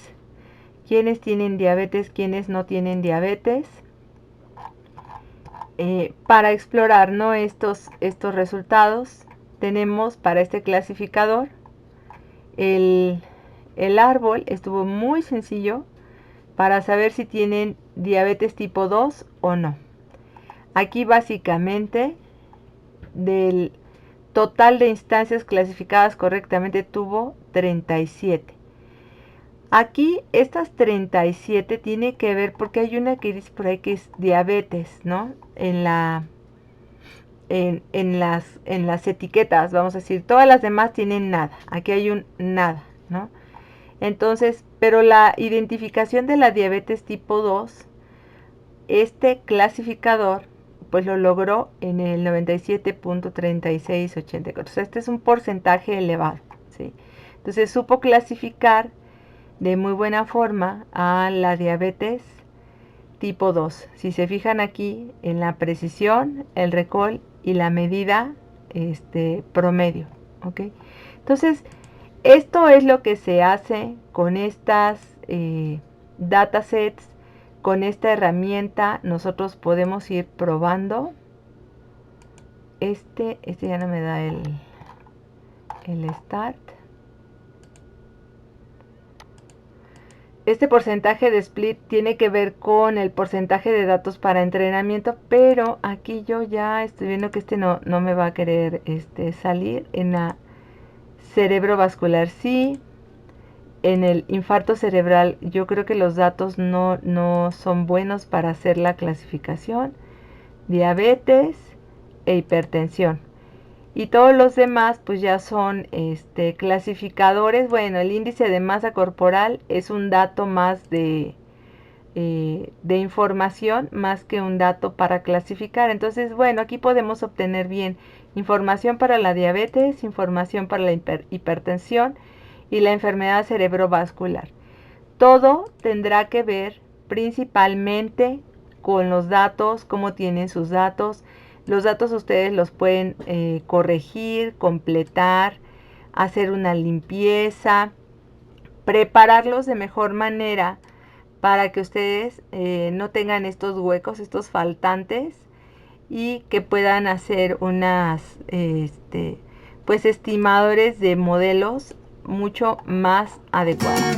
¿Quiénes tienen diabetes? ¿Quiénes no tienen diabetes? Para explorar, ¿no?, estos resultados, tenemos para este clasificador el árbol. Estuvo muy sencillo para saber si tienen diabetes tipo 2 o no. Aquí básicamente del total de instancias clasificadas correctamente tuvo 37. Aquí estas 37 tiene que ver porque hay una que dice por ahí que es diabetes, ¿no? En las etiquetas, vamos a decir, todas las demás tienen nada. Aquí hay un nada, ¿no? Entonces, pero la identificación de la diabetes tipo 2, este clasificador, pues lo logró en el 97.3684. O sea, este es un porcentaje elevado, ¿sí? Entonces, supo clasificar de muy buena forma a la diabetes tipo 2. Si se fijan aquí en la precisión, el recall y la medida promedio, ¿ok? Entonces, esto es lo que se hace con estas datasets. Con esta herramienta nosotros podemos ir probando. Este ya no me da el start. Este porcentaje de split tiene que ver con el porcentaje de datos para entrenamiento, pero aquí yo ya estoy viendo que no me va a querer salir. En la cerebrovascular sí, en el infarto cerebral yo creo que los datos no son buenos para hacer la clasificación. Diabetes e hipertensión. Y todos los demás pues ya son clasificadores. Bueno, el índice de masa corporal es un dato más de información, más que un dato para clasificar. Entonces, bueno, aquí podemos obtener bien información para la diabetes, información para la hipertensión y la enfermedad cerebrovascular. Todo tendrá que ver principalmente con los datos, cómo tienen sus datos. Los datos ustedes los pueden corregir, completar, hacer una limpieza, prepararlos de mejor manera para que ustedes no tengan estos huecos, estos faltantes, y que puedan hacer unas pues estimadores de modelos mucho más adecuados.